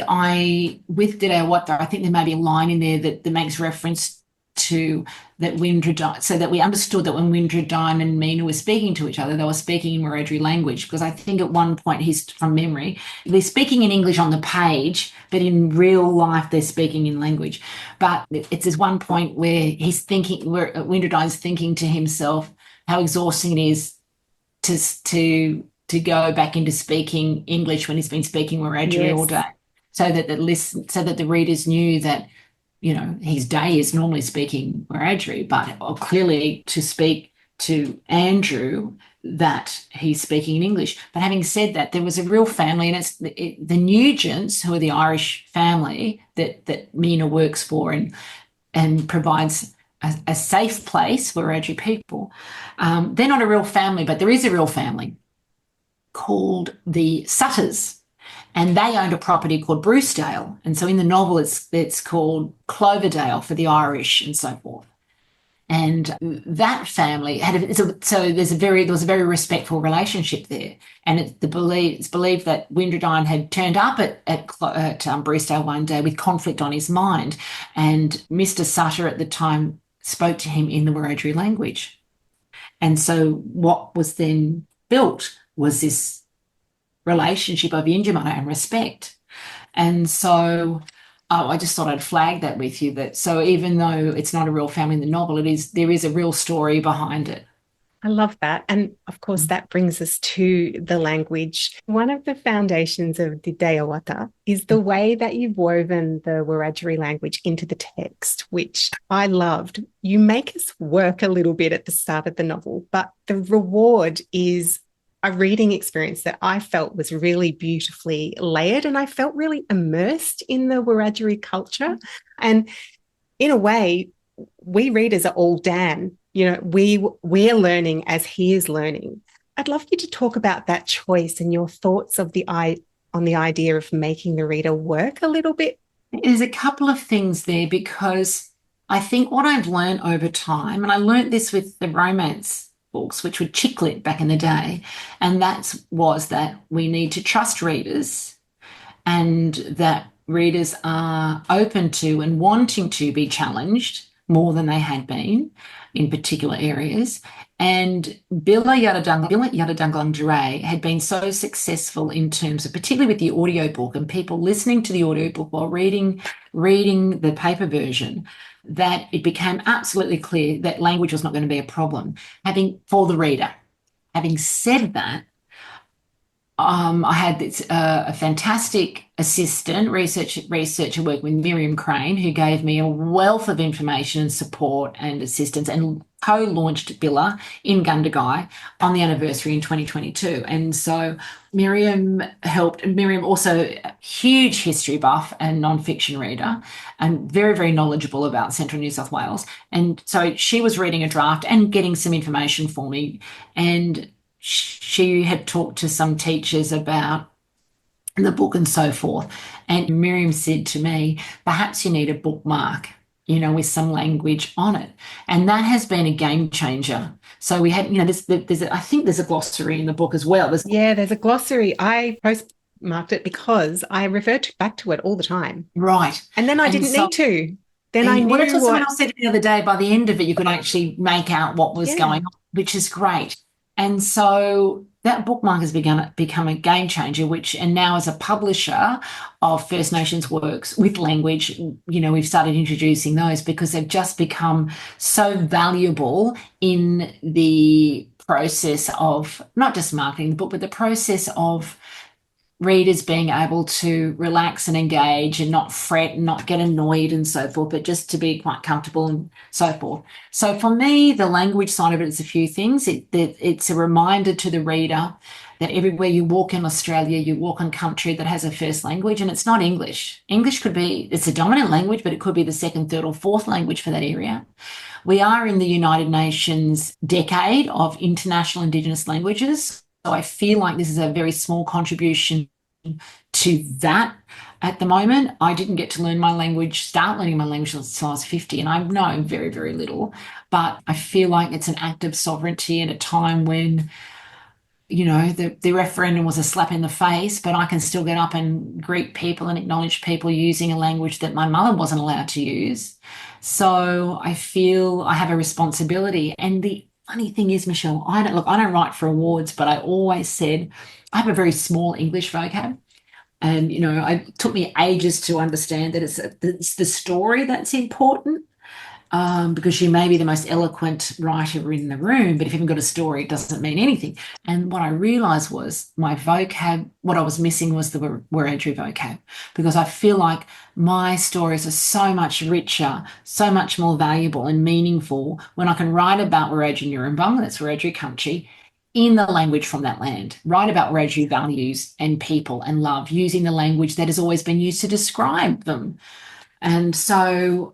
with Dirrayawadha, I think there may be a line in there that makes reference to that Windra, so that we understood that when Windra and Mina were speaking to each other, they were speaking in Wiradyuri language, because I think at one point, from memory, they're speaking in English on the page, but in real life they're speaking in language. But it's this one point where where Windra is thinking to himself how exhausting it is to go back into speaking English when he's been speaking Wiradyuri all day, so that the readers knew that his day is normally speaking Wiradyuri, but clearly to speak to Andrew, that he's speaking in English. But having said that, there was a real family, and it's the Nugents, who are the Irish family that Mina works for and provides a safe place for Wiradjuri people. They're not a real family, but there is a real family called the Sutters, and they owned a property called Brucedale. And so in the novel, it's called Cloverdale for the Irish and so forth. And that family had there was a very respectful relationship there. And it's believed that Windradyne had turned up at Brucedale one day with conflict on his mind, and Mr. Sutter at the time spoke to him in the Wiradjuri language. And so what was then built was this relationship of Yinjamono and respect. And so I just thought I'd flag that with you, that so even though it's not a real family in the novel, there is a real story behind it. I love that. And of course, that brings us to the language. One of the foundations of Dirrayawadha is the way that you've woven the Wiradjuri language into the text, which I loved. You make us work a little bit at the start of the novel, but the reward is a reading experience that I felt was really beautifully layered, and I felt really immersed in the Wiradjuri culture. And in a way, we readers are all Dan. We're learning as he is learning. I'd love you to talk about that choice and your thoughts on the idea of making the reader work a little bit. There's a couple of things there, because I think what I've learned over time, and I learned this with the romance books, which were chick lit back in the day, and was that we need to trust readers, and that readers are open to and wanting to be challenged more than they had been in particular areas. And Billa Yadadanglang Duray had been so successful in terms of, particularly with the audiobook and people listening to the audiobook while reading the paper version, that it became absolutely clear that language was not going to be a problem for the reader. Having said that, I had this a fantastic assistant researcher working with Miriam Crane, who gave me a wealth of information and support and assistance, and co-launched Billa in Gundagai on the anniversary in 2022. And so Miriam helped. Miriam also a huge history buff and non-fiction reader, and very, very knowledgeable about Central New South Wales. And so she was reading a draft and getting some information for me, and she had talked to some teachers about the book and so forth. And Miriam said to me, perhaps you need a bookmark, with some language on it. And that has been a game changer. So we had, I think there's a glossary in the book as well. There's a glossary. I postmarked it because I referred back to it all the time. Right. And then I didn't need to. Then I knew someone else said the other day, by the end of it, you could actually make out what was going on, which is great. And so that bookmark has become a game changer, and now as a publisher of First Nations works with language, we've started introducing those because they've just become so valuable in the process of not just marketing the book, but the process of readers being able to relax and engage and not fret and not get annoyed and so forth, but just to be quite comfortable and so forth. So for me, the language side of it is a few things. It's a reminder to the reader that everywhere you walk in Australia, you walk in country that has a first language, and it's not English. English it's a dominant language, but it could be the second, third or fourth language for that area. We are in the United Nations decade of international Indigenous languages. So I feel like this is a very small contribution to that at the moment. I didn't get to start learning my language until I was 50, and I know very, very little. But I feel like it's an act of sovereignty at a time when, the referendum was a slap in the face, but I can still get up and greet people and acknowledge people using a language that my mother wasn't allowed to use. So I feel I have a responsibility. And the funny thing is, Michelle, I don't write for awards, but I always said I have a very small English vocab. And, it took me ages to understand that it's the story that's important, because you may be the most eloquent writer in the room, but if you haven't got a story, it doesn't mean anything. And what I realised was my vocab, what I was missing was the Wiradjuri vocab, because I feel like my stories are so much richer, so much more valuable and meaningful when I can write about Wiradjuri Nurrumbung, that's Wiradjuri country, in the language from that land, write about Wiradyuri values and people and love, using the language that has always been used to describe them. And so,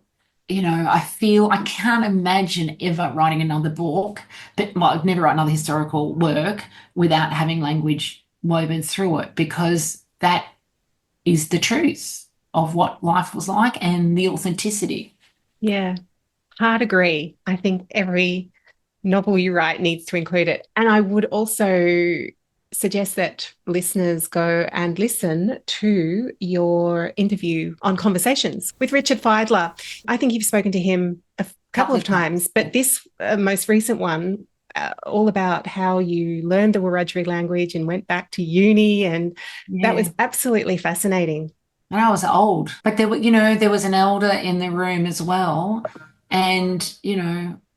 I can't imagine ever writing another book, but well, I'd never write another historical work without having language woven through it, because that is the truth of what life was like and the authenticity. Yeah, hard agree. I think every novel you write needs to include it. And I would also suggest that listeners go and listen to your interview on Conversations with Richard Feidler. I think you've spoken to him a couple of times, but this most recent one, all about how you learned the Wiradyuri language and went back to uni, and that was absolutely fascinating. And I was old, but there was an elder in the room as well. And,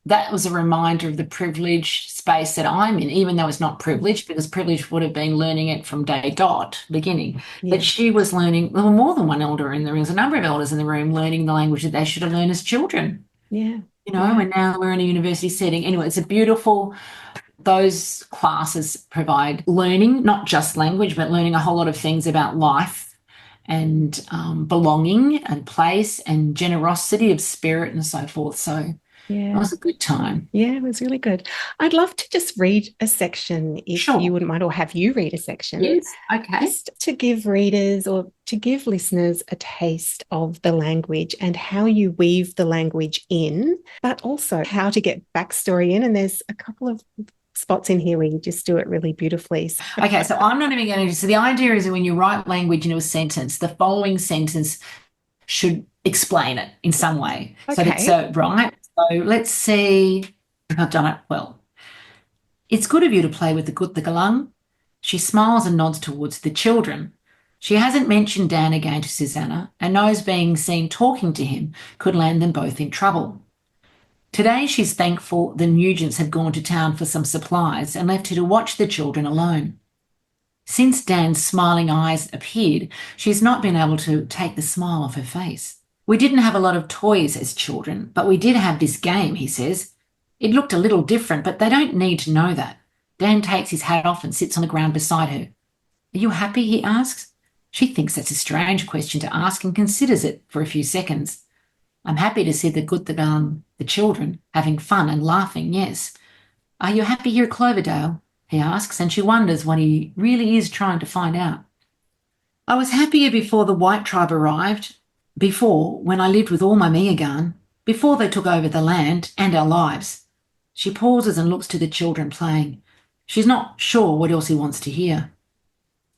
that was a reminder of the privileged space that I'm in, even though it's not privileged, because privilege would have been learning it from day dot, beginning. Yeah. But she was learning, there were more than one elder in the room. There was a number of elders in the room learning the language that they should have learned as children. Yeah. And now we're in a university setting. Anyway, it's a beautiful, those classes provide learning, not just language, but learning a whole lot of things about life and belonging and place and generosity of spirit and so forth. So it was a good time. Yeah, it was really good. I'd love to just read a section if you wouldn't mind, or have you read a section. Yes, okay. Just to give readers or to give listeners a taste of the language and how you weave the language in, but also how to get backstory in. And there's a couple of spots in here where you just do it really beautifully. Okay, so I'm not even going to. So the idea is that when you write language into a sentence, the following sentence should explain it in some way. Okay. So right. So let's see if I've done it well. It's good of you to play with the galang. She smiles and nods towards the children. She hasn't mentioned Dan again to Susanna and knows being seen talking to him could land them both in trouble. Today she's thankful the Nugents had gone to town for some supplies and left her to watch the children alone. Since Dan's smiling eyes appeared, she's not been able to take the smile off her face. We didn't have a lot of toys as children, but we did have this game, he says. It looked a little different, but they don't need to know that. Dan takes his hat off and sits on the ground beside her. Are you happy? He asks. She thinks that's a strange question to ask and considers it for a few seconds. I'm happy to see the children having fun and laughing, yes. Are you happy here at Cloverdale? He asks, and she wonders what he really is trying to find out. I was happier before the white tribe arrived. Before, when I lived with all my Miyagan, before they took over the land and our lives. She pauses and looks to the children playing. She's not sure what else he wants to hear.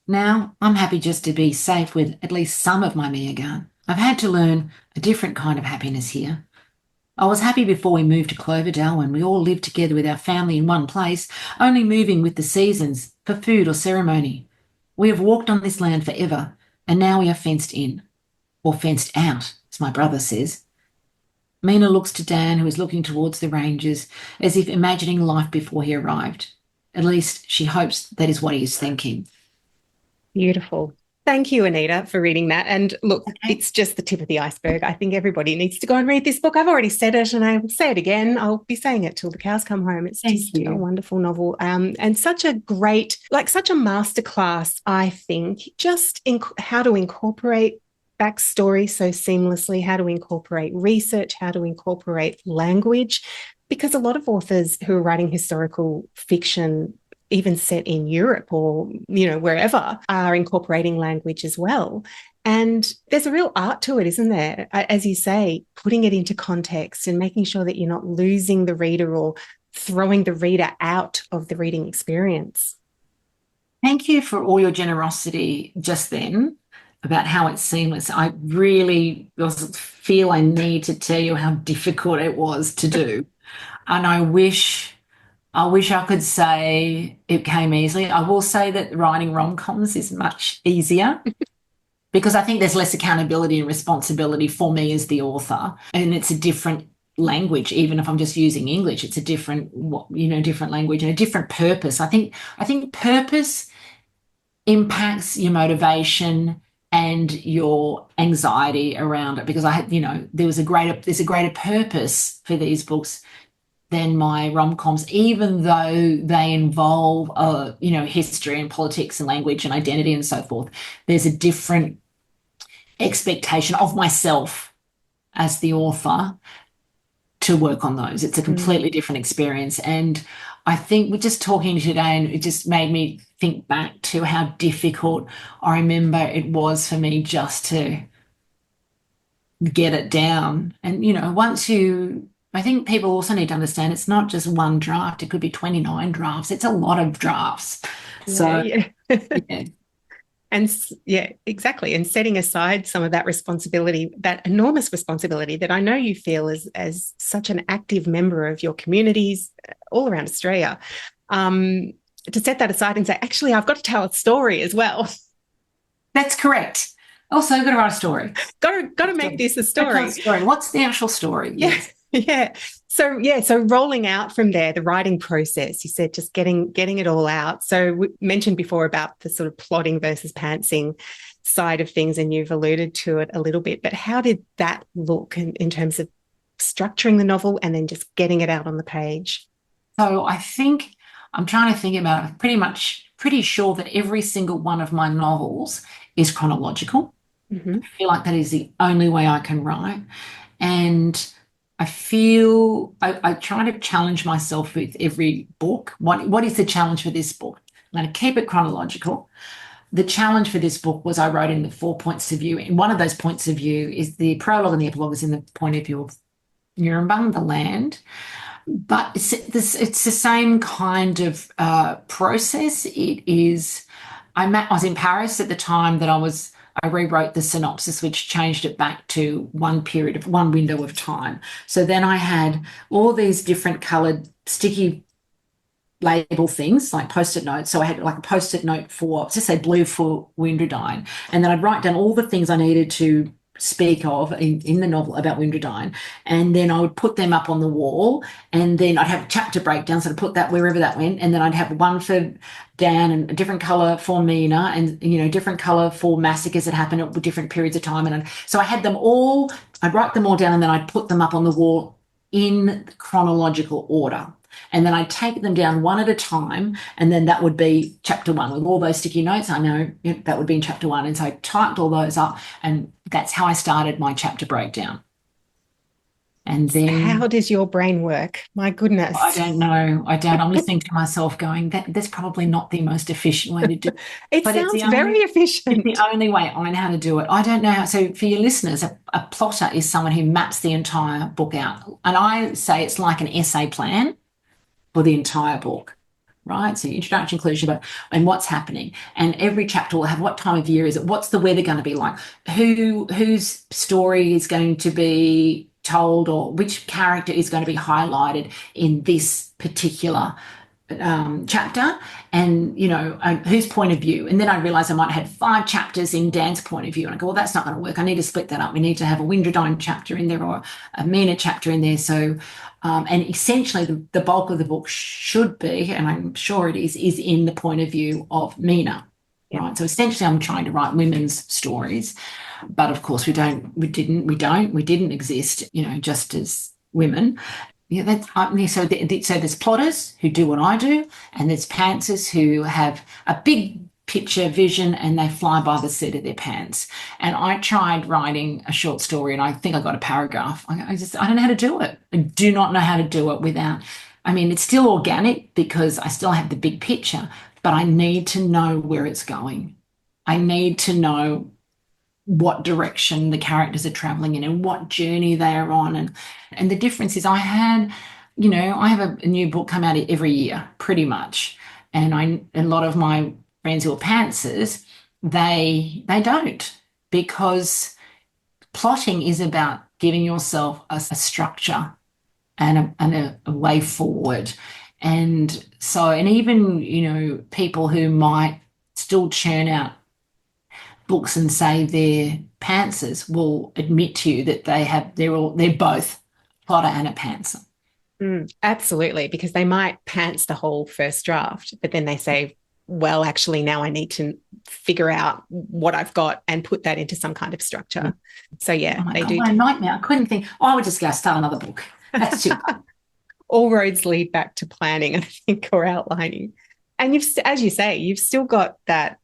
Now, I'm happy just to be safe with at least some of my Miyagan. I've had to learn a different kind of happiness here. I was happy before we moved to Cloverdale, when we all lived together with our family in one place, only moving with the seasons for food or ceremony. We have walked on this land forever, and now we are fenced in. Or fenced out, as my brother says. Mina looks to Dan, who is looking towards the ranges, as if imagining life before he arrived. At least she hopes that is what he is thinking. Beautiful. Thank you, Anita, for reading that. And look, It's just the tip of the iceberg. I think everybody needs to go and read this book. I've already said it and I will say it again. I'll be saying it till the cows come home. It's just a wonderful novel, and such a great, such a masterclass, I think, just in how to incorporate backstory so seamlessly, how to incorporate research, how to incorporate language, because a lot of authors who are writing historical fiction, even set in Europe or, wherever, are incorporating language as well. And there's a real art to it, isn't there? As you say, putting it into context and making sure that you're not losing the reader or throwing the reader out of the reading experience. Thank you for all your generosity just then about how it's seamless. I really feel I need to tell you how difficult it was to do. And I wish I could say it came easily. I will say that writing rom-coms is much easier because I think there's less accountability and responsibility for me as the author. And it's a different language, even if I'm just using English, it's a different language and a different purpose. I think purpose impacts your motivation and your anxiety around it, because there's a greater purpose for these books than my rom-coms, even though they involve, history and politics and language and identity and so forth. There's a different expectation of myself as the author to work on those. It's a completely different experience. And I think we're just talking today, and it just made me think back to how difficult I remember it was for me just to get it down. And, I think people also need to understand it's not just one draft. It could be 29 drafts. It's a lot of drafts. Yeah. And yeah, exactly. And setting aside some of that responsibility, that enormous responsibility that I know you feel as such an active member of your communities all around Australia, to set that aside and say, actually, I've got to tell a story as well. That's correct. Also, I've got to write a story. Got to make this a story. What's the actual story? Yes. Yeah. So rolling out from there, the writing process, you said just getting it all out. So we mentioned before about the sort of plotting versus pantsing side of things, and you've alluded to it a little bit, but how did that look in terms of structuring the novel and then just getting it out on the page? So I think I'm trying to think about it. Pretty sure that every single one of my novels is chronological. I feel like that is the only way I can write. And I feel I try to challenge myself with every book. What is the challenge for this book? I'm going to keep it chronological. The challenge for this book was I wrote in the 4 points of view. And one of those points of view is the prologue, and the epilogue is in the point of view of Nurembang, the land. But it's the same kind of process. It is. I was in Paris at the time that I rewrote the synopsis, which changed it back to one window of time. So then I had all these different coloured sticky label things like Post-it notes. So I had like a Post-it note for, just say blue for Wiradyuri. And then I'd write down all the things I needed to speak of in the novel about Wiradyuri, and then I would put them up on the wall, and then I'd have chapter breakdowns, so I'd put that wherever that went, and then I'd have one for Dan and a different colour for Mina, and different colour for massacres that happen at different periods of time. And so I had them all, I'd write them all down, and then I'd put them up on the wall in chronological order. And then I'd take them down one at a time, and then that would be chapter one with all those sticky notes. I know that would be in chapter one. And so I typed all those up, and that's how I started my chapter breakdown. And then, how does your brain work? My goodness. I don't know. I'm listening to myself going, that's probably not the most efficient way to do it. It sounds very efficient. It's the only way I know how to do it. I don't know how. So for your listeners, a plotter is someone who maps the entire book out. And I say it's like an essay plan for the entire book, right? So introduction, conclusion, and what's happening. And every chapter will have what time of year is it? What's the weather going to be like? Whose story is going to be told, or which character is going to be highlighted in this particular chapter, and whose point of view. And then I realized I might have had 5 chapters in Dan's point of view, and I go, well, that's not going to work. I need to split that up. We need to have a Wiradyuri chapter in there, or a Mina chapter in there. So and essentially the bulk of the book should be, and I'm sure it is in the point of view of Mina. Yeah. Right. So essentially I'm trying to write women's stories, but of course we didn't exist, just as women. Yeah, so there's plotters who do what I do, and there's pantsers who have a big picture vision and they fly by the seat of their pants. And I tried writing a short story, and I think I got a paragraph. I don't know how to do it. I do not know how to do it without. It's still organic because I still have the big picture, but I need to know where it's going. I need to know what direction the characters are traveling in and what journey they are on. And the difference is I have a new book come out every year, pretty much. And a lot of my friends who are pantsers, they don't, because plotting is about giving yourself a structure and a way forward. And so, and even, people who might still churn out books and say they're pantsers will admit to you that they're both plotter and a pantser. Absolutely, because they might pants the whole first draft, but then they say, well, actually now I need to figure out what I've got and put that into some kind of structure. So yeah, they do. What a nightmare. I couldn't think, I would just go start another book. That's too hard. all roads lead back to planning, I think, or outlining. And you've, as you say, you've still got that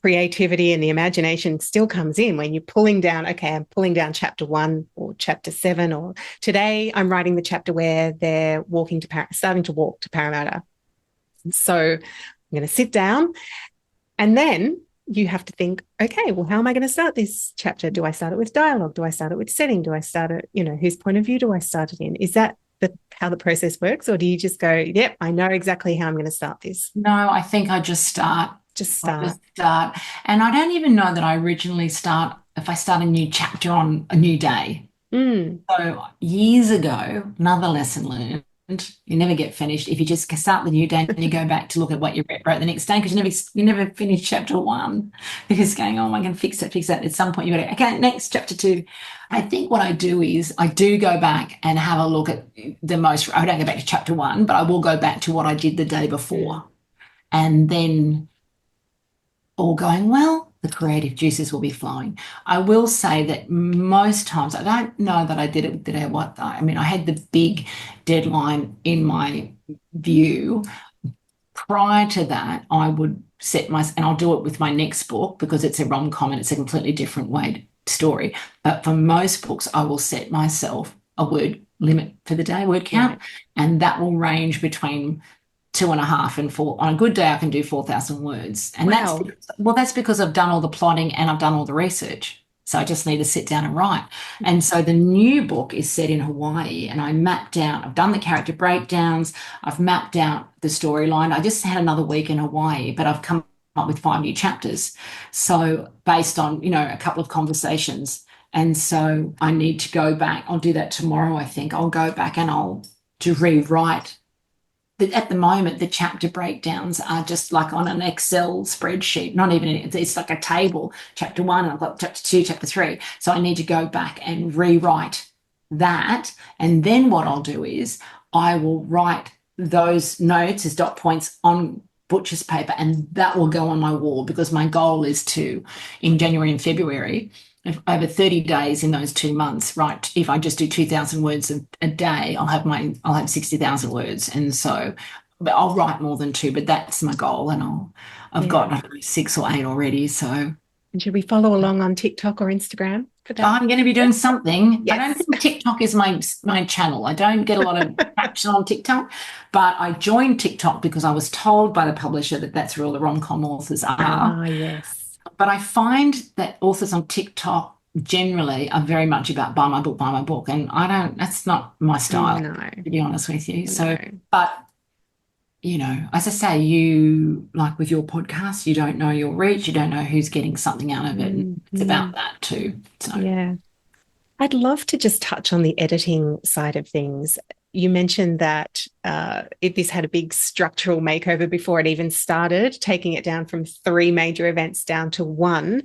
creativity, and the imagination still comes in when you're pulling down, okay, I'm pulling down chapter 1 or chapter 7, or today I'm writing the chapter where they're starting to walk to Parramatta. So I'm going to sit down, and then you have to think, okay, well, how am I going to start this chapter? Do I start it with dialogue? Do I start it with setting? Do I start it, whose point of view do I start it in? Is that how the process works? Or do you just go, yep, I know exactly how I'm going to start this? No, I think I just start. Just start. And I don't even know that I originally start if I start a new chapter on a new day. So years ago, another lesson learned, you never get finished if you just start the new day and you go back to look at what you wrote the next day, because you never finish chapter 1 because going, oh, I can fix that. At some point you've got to, okay, next chapter 2. I think what I do is I do go back and have a look at I don't go back to chapter 1, but I will go back to what I did the day before. And then all going well, the creative juices will be flowing. I will say that most times, I don't know that I did it with Dirrayawadha. I mean, I had the big deadline in my view. Prior to that, I would and I'll do it with my next book because it's a rom-com and it's a completely different story. But for most books, I will set myself a word limit for the day, word count, and that will range between 2.5 and 4. On a good day, I can do 4,000 words. And that's because I've done all the plotting and I've done all the research. So I just need to sit down and write. And so the new book is set in Hawaii, and I've done the character breakdowns, I've mapped out the storyline. I just had another week in Hawaii, but I've come up with 5 new chapters. So based on, a couple of conversations. And so I need to go back. I'll do that tomorrow, I think. I'll go back and I'll to rewrite. At the moment, the chapter breakdowns are just like on an Excel spreadsheet, not even, it's like a table, chapter 1, and I've got chapter 2, chapter 3. So I need to go back and rewrite that. And then what I'll do is I will write those notes as dot points on butcher's paper, and that will go on my wall, because my goal is to, in January and February, over 30 days in those 2 months, right? If I just do 2,000 words a day, I'll have 60,000 words. And so, but I'll write more than 2, but that's my goal. And I've got 6 or 8 already. So. And should we follow along on TikTok or Instagram for that? I'm going to be doing something. Yes. I don't think TikTok is my channel. I don't get a lot of traction on TikTok, but I joined TikTok because I was told by the publisher that that's where all the rom-com authors are. Ah, yes. But I find that authors on TikTok generally are very much about buy my book. And that's not my style, to be honest with you. So, but, as I say, you, like with your podcast, you don't know your reach, you don't know who's getting something out of it. It's about that too. So. Yeah. I'd love to just touch on the editing side of things. You mentioned that this had a big structural makeover before it even started, taking it down from 3 major events down to 1.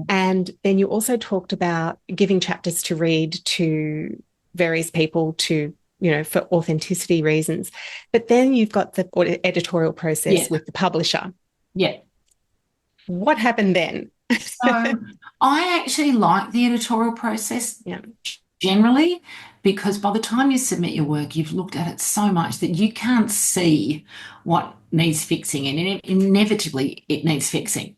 And then you also talked about giving chapters to read to various people for authenticity reasons. But then you've got the editorial process with the publisher. Yeah. What happened then? So I actually like the editorial process generally, because by the time you submit your work, you've looked at it so much that you can't see what needs fixing, and inevitably it needs fixing.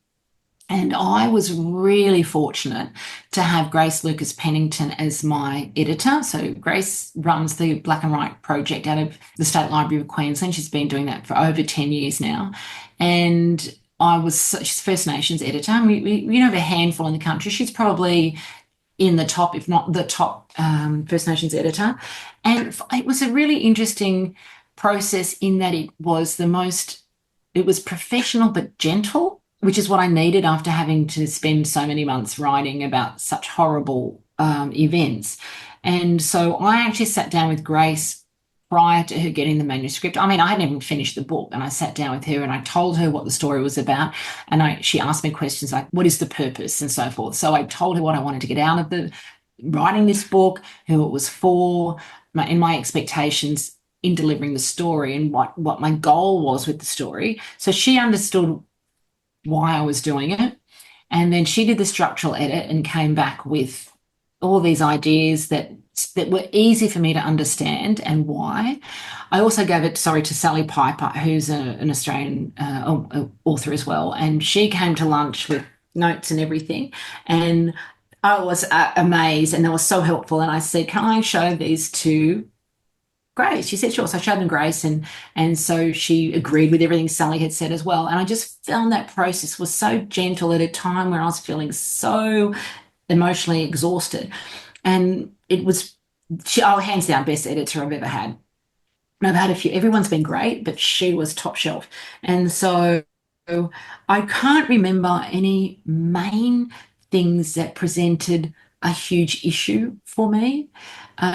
And I was really fortunate to have Grace Lucas-Pennington as my editor. So Grace runs the Black and White project out of the State Library of Queensland. She's been doing that for over 10 years now. And she's First Nations editor. And we have a handful in the country. She's probably in the top, if not the top, First Nations editor. And it was a really interesting process in that it was professional but gentle, which is what I needed after having to spend so many months writing about such horrible events. And so I actually sat down with Grace prior to her getting the manuscript. I mean, I hadn't even finished the book, and I sat down with her and I told her what the story was about. And she asked me questions like, what is the purpose, and so forth. So I told her what I wanted to get out of writing this book, who it was for, and my expectations in delivering the story, and what my goal was with the story. So she understood why I was doing it. And then she did the structural edit and came back with all these ideas that were easy for me to understand and why. I also gave it, to Sally Piper, who's an Australian author as well, and she came to lunch with notes and everything, and I was amazed, and they were so helpful. And I said, "Can I show these to Grace?" She said, "Sure." So I showed them Grace, and so she agreed with everything Sally had said as well. And I just found that process was so gentle at a time where I was feeling so emotionally exhausted. And it was, hands down, best editor I've ever had. And I've had a few, everyone's been great, but she was top shelf. And so I can't remember any main things that presented a huge issue for me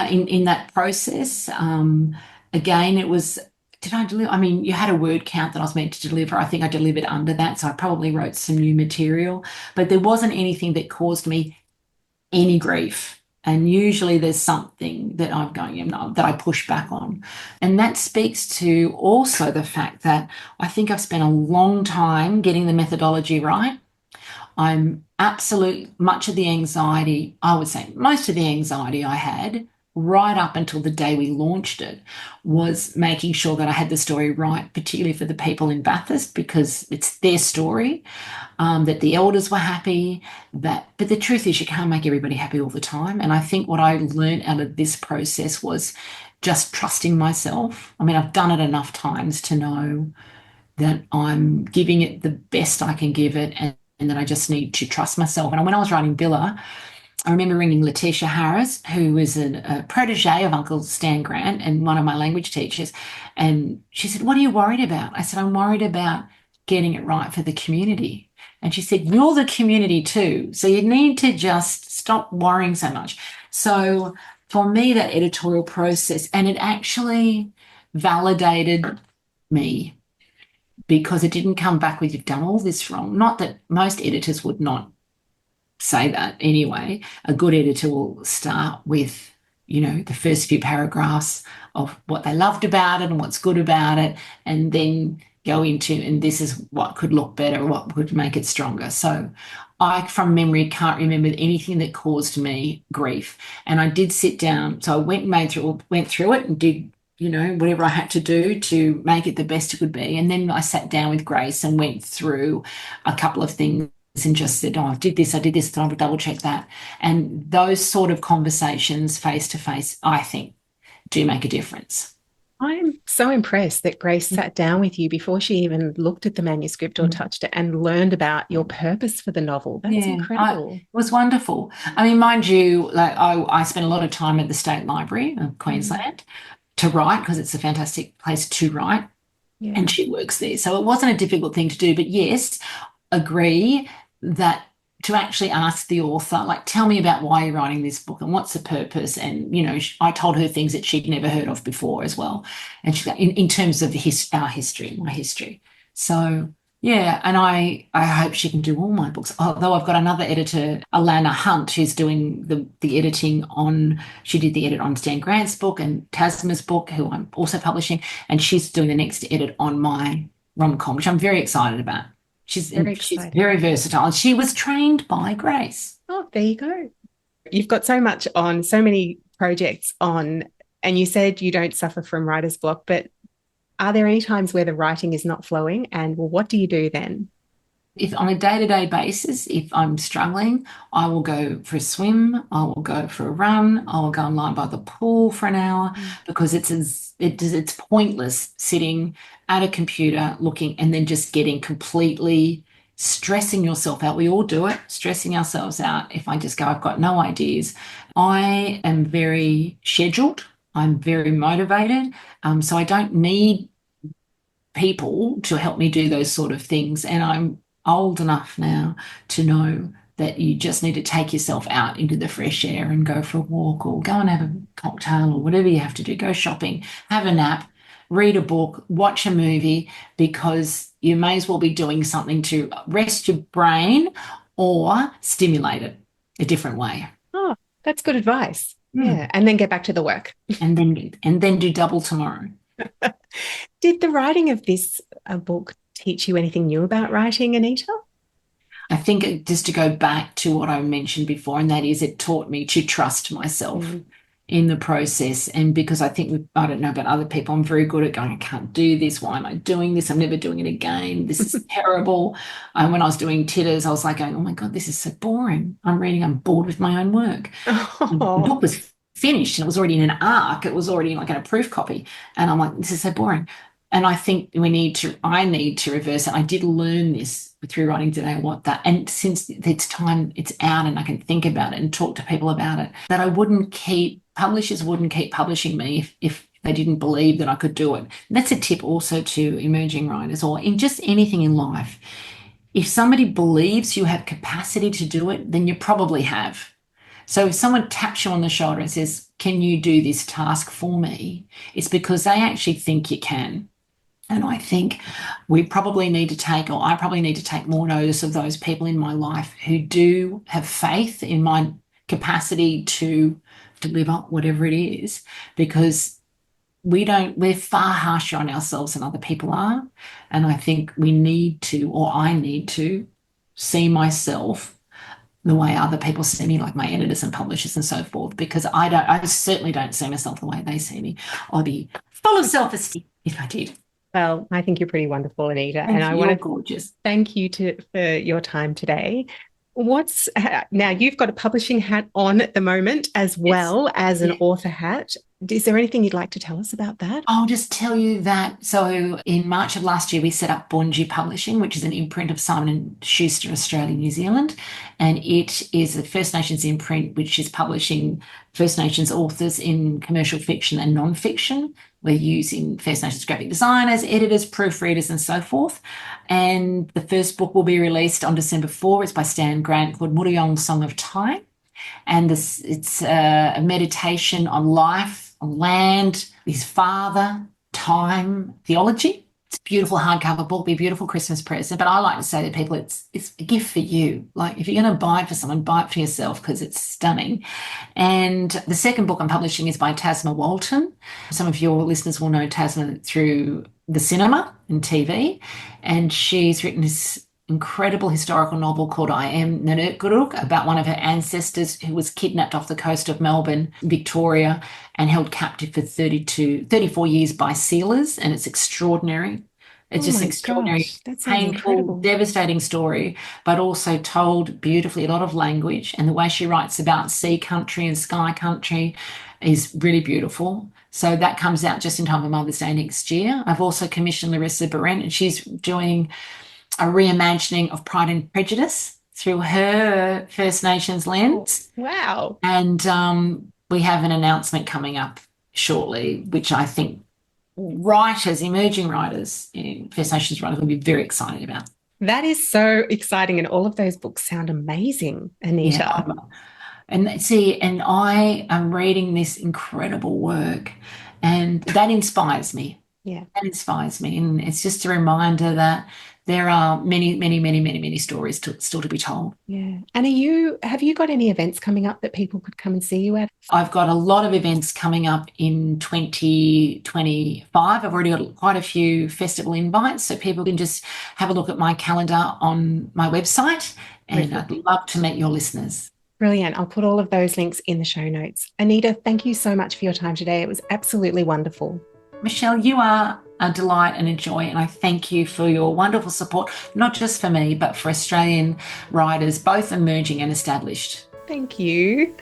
in that process. Again, it was, did I deliver? I mean, you had a word count that I was meant to deliver. I think I delivered under that, so I probably wrote some new material, but there wasn't anything that caused me any grief. And usually there's something that I'm going, that I push back on. And that speaks to also the fact that I think I've spent a long time getting the methodology right. Much of the anxiety, I would say most of the anxiety I had right up until the day we launched it was making sure that I had the story right, particularly for the people in Bathurst, because it's their story, that the elders were happy, but the truth is you can't make everybody happy all the time. And I think what I learned out of this process was just trusting myself. I mean, I've done it enough times to know that I'm giving it the best I can give it, and that I just need to trust myself. And when I was writing Billa, I remember ringing Letitia Harris, who was a protege of Uncle Stan Grant and one of my language teachers. And she said, "What are you worried about?" I said, "I'm worried about getting it right for the community." And she said, "You're the community too. So you need to just stop worrying so much." So for me, that editorial process, and it actually validated me, because it didn't come back with, "You've done all this wrong." Not that most editors would not say that anyway. A good editor will start with, the first few paragraphs of what they loved about it and what's good about it, and then go into, and this is what could look better, what could make it stronger. So I, from memory, can't remember anything that caused me grief. And I did sit down, so I went through it and did, whatever I had to do to make it the best it could be. And then I sat down with Grace and went through a couple of things and just said, "Oh, I did this, and I'll double check that." And those sort of conversations face to face, I think, do make a difference. I'm so impressed that Grace sat down with you before she even looked at the manuscript or touched it and learned about your purpose for the novel. That's incredible. It was wonderful. I mean, mind you, like I spent a lot of time at the State Library of Queensland to write, because it's a fantastic place to write. Yeah. And she works there. So it wasn't a difficult thing to do. But yes, agree that to actually ask the author, like, "Tell me about why you're writing this book and what's the purpose." And, I told her things that she'd never heard of before as well. And she, in terms of my history. So, yeah, and I hope she can do all my books. Although I've got another editor, Alana Hunt, who's doing the editing on, she did the edit on Stan Grant's book and Tasma's book, who I'm also publishing, and she's doing the next edit on my rom-com, which I'm very excited about. She's very versatile. And she was trained by Grace. Oh, there you go. You've got so much on, so many projects on, and you said you don't suffer from writer's block, but are there any times where the writing is not flowing? And well, what do you do then? If on a day-to-day basis, if I'm struggling, I will go for a swim, I will go for a run, I will go and lie by the pool for an hour, because it's pointless sitting at a computer looking and then just getting completely stressing yourself out. We all do it, stressing ourselves out. If I just go, "I've got no ideas." I am very scheduled. I'm very motivated. So I don't need people to help me do those sort of things. And I'm old enough now to know that you just need to take yourself out into the fresh air and go for a walk, or go and have a cocktail, or whatever you have to do. Go shopping, have a nap, read a book, watch a movie, because you may as well be doing something to rest your brain or stimulate it a different way. Oh, that's good advice. Yeah, and then get back to the work. And then do double tomorrow. Did the writing of this book teach you anything new about writing, Anita? I think just to go back to what I mentioned before, and that is it taught me to trust myself in the process. And because I think, I don't know about other people, I'm very good at going, I can't do this. Why am I doing this? I'm never doing it again. This is terrible. When I was doing titters, I was like going, oh my God, this is so boring. I'm bored with my own work. The book was finished and it was already in an arc. It was already like in a proof copy. And I'm like, this is so boring. And I think I need to reverse it. I did learn this through writing Dirrayawadha. And since it's time, it's out and I can think about it and talk to people about it, that publishers wouldn't keep publishing me if they didn't believe that I could do it. And that's a tip also to emerging writers or in just anything in life. If somebody believes you have capacity to do it, then you probably have. So if someone taps you on the shoulder and says, can you do this task for me? It's because they actually think you can. And I think I probably need to take more notice of those people in my life who do have faith in my capacity to deliver whatever it is, because we're far harsher on ourselves than other people are. And I think I need to see myself the way other people see me, like my editors and publishers and so forth, because I certainly don't see myself the way they see me. I'd be full of self-esteem if I did. Well, I think you're pretty wonderful, Anita. I want to gorgeous. Thank you for your time today. Now you've got a publishing hat on at the moment as well as an author hat. Is there anything you'd like to tell us about that? I'll just tell you that. So in March of last year, we set up Bunji Publishing, which is an imprint of Simon & Schuster, Australia, New Zealand. And it is a First Nations imprint, which is publishing First Nations authors in commercial fiction and non-fiction. We're using First Nations graphic designers, editors, proofreaders, and so forth. And the first book will be released on December 4. It's by Stan Grant called Murayong Song of Time. And it's a meditation on life, on land, his father, time, theology. It's a beautiful hardcover book, be a beautiful Christmas present. But I like to say to people, it's a gift for you. Like if you're going to buy it for someone, buy it for yourself because it's stunning. And the second book I'm publishing is by Tasma Walton. Some of your listeners will know Tasma through the cinema and TV. And she's written this incredible historical novel called I Am Nanurkuruk about one of her ancestors who was kidnapped off the coast of Melbourne, Victoria, and held captive for 34 years by sealers. And it's extraordinary. It's just an extraordinary, painful, devastating story, but also told beautifully, a lot of language. And the way she writes about sea country and sky country is really beautiful. So that comes out just in time for Mother's Day next year. I've also commissioned Larissa Berent, and she's doing a reimagining of Pride and Prejudice through her First Nations lens. Wow. And we have an announcement coming up shortly, which I think emerging writers, First Nations writers will be very excited about. That is so exciting. And all of those books sound amazing, Anita. Yeah, and I am reading this incredible work and that inspires me. Yeah. That inspires me. And it's just a reminder that there are many, many, many, many, many stories still to be told. Yeah. And have you got any events coming up that people could come and see you at? I've got a lot of events coming up in 2025. I've already got quite a few festival invites, so people can just have a look at my calendar on my website, and I'd love to meet your listeners. Brilliant. I'll put all of those links in the show notes. Anita, thank you so much for your time today. It was absolutely wonderful. Michelle, you are a delight and a joy, and I thank you for your wonderful support, not just for me, but for Australian writers, both emerging and established. Thank you.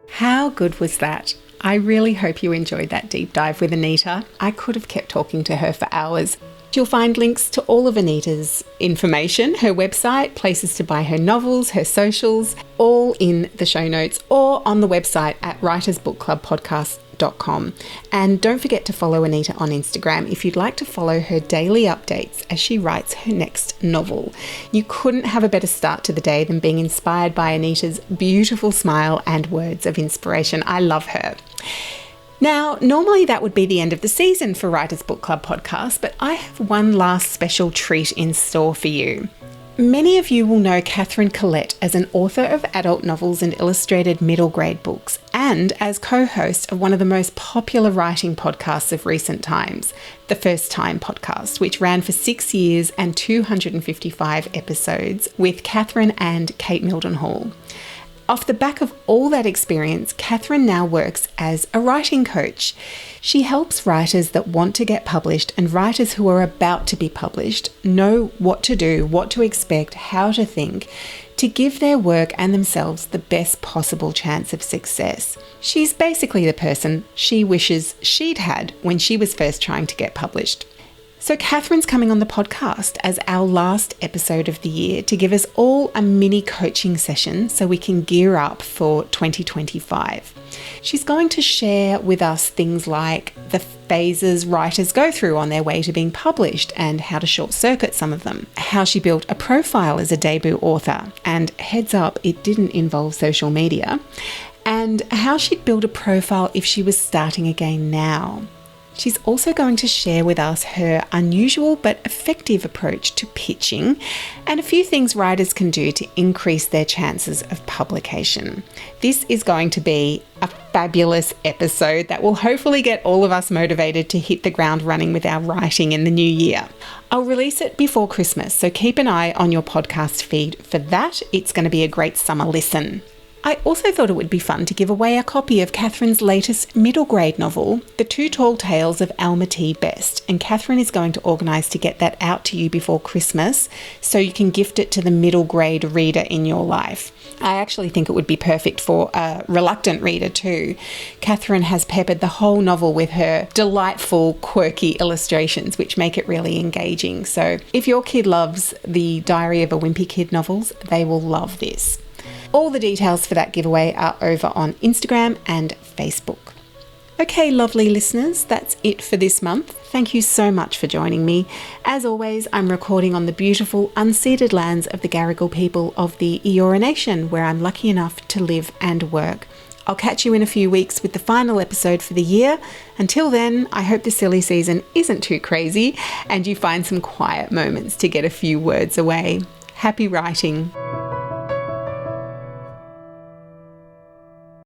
How good was that? I really hope you enjoyed that deep dive with Anita. I could have kept talking to her for hours. You'll find links to all of Anita's information, her website, places to buy her novels, her socials, all in the show notes or on the website at writersbookclubpodcast.com. And don't forget to follow Anita on Instagram if you'd like to follow her daily updates as she writes her next novel. You couldn't have a better start to the day than being inspired by Anita's beautiful smile and words of inspiration. I love her. Now, normally that would be the end of the season for Writers Book Club podcast, but I have one last special treat in store for you. Many of you will know Catherine Collette as an author of adult novels and illustrated middle grade books, and as co-host of one of the most popular writing podcasts of recent times, The First Time podcast, which ran for 6 years and 255 episodes with Catherine and Kate Mildenhall. Off the back of all that experience, Catherine now works as a writing coach. She helps writers that want to get published and writers who are about to be published know what to do, what to expect, how to think, to give their work and themselves the best possible chance of success. She's basically the person she wishes she'd had when she was first trying to get published. So Catherine's coming on the podcast as our last episode of the year to give us all a mini coaching session so we can gear up for 2025. She's going to share with us things like the phases writers go through on their way to being published and how to short circuit some of them, how she built a profile as a debut author, and heads up, it didn't involve social media, and how she'd build a profile if she was starting again now. She's also going to share with us her unusual but effective approach to pitching and a few things writers can do to increase their chances of publication. This is going to be a fabulous episode that will hopefully get all of us motivated to hit the ground running with our writing in the new year. I'll release it before Christmas, so keep an eye on your podcast feed for that. It's going to be a great summer listen. I also thought it would be fun to give away a copy of Catherine's latest middle grade novel, The Two Tall Tales of Alma T. Best, and Catherine is going to organise to get that out to you before Christmas so you can gift it to the middle grade reader in your life. I actually think it would be perfect for a reluctant reader too. Catherine has peppered the whole novel with her delightful, quirky illustrations, which make it really engaging. So if your kid loves the Diary of a Wimpy Kid novels, they will love this. All the details for that giveaway are over on Instagram and Facebook. Okay, lovely listeners, that's it for this month. Thank you so much for joining me. As always, I'm recording on the beautiful unceded lands of the Gadigal people of the Eora Nation, where I'm lucky enough to live and work. I'll catch you in a few weeks with the final episode for the year. Until then, I hope the silly season isn't too crazy and you find some quiet moments to get a few words away. Happy writing.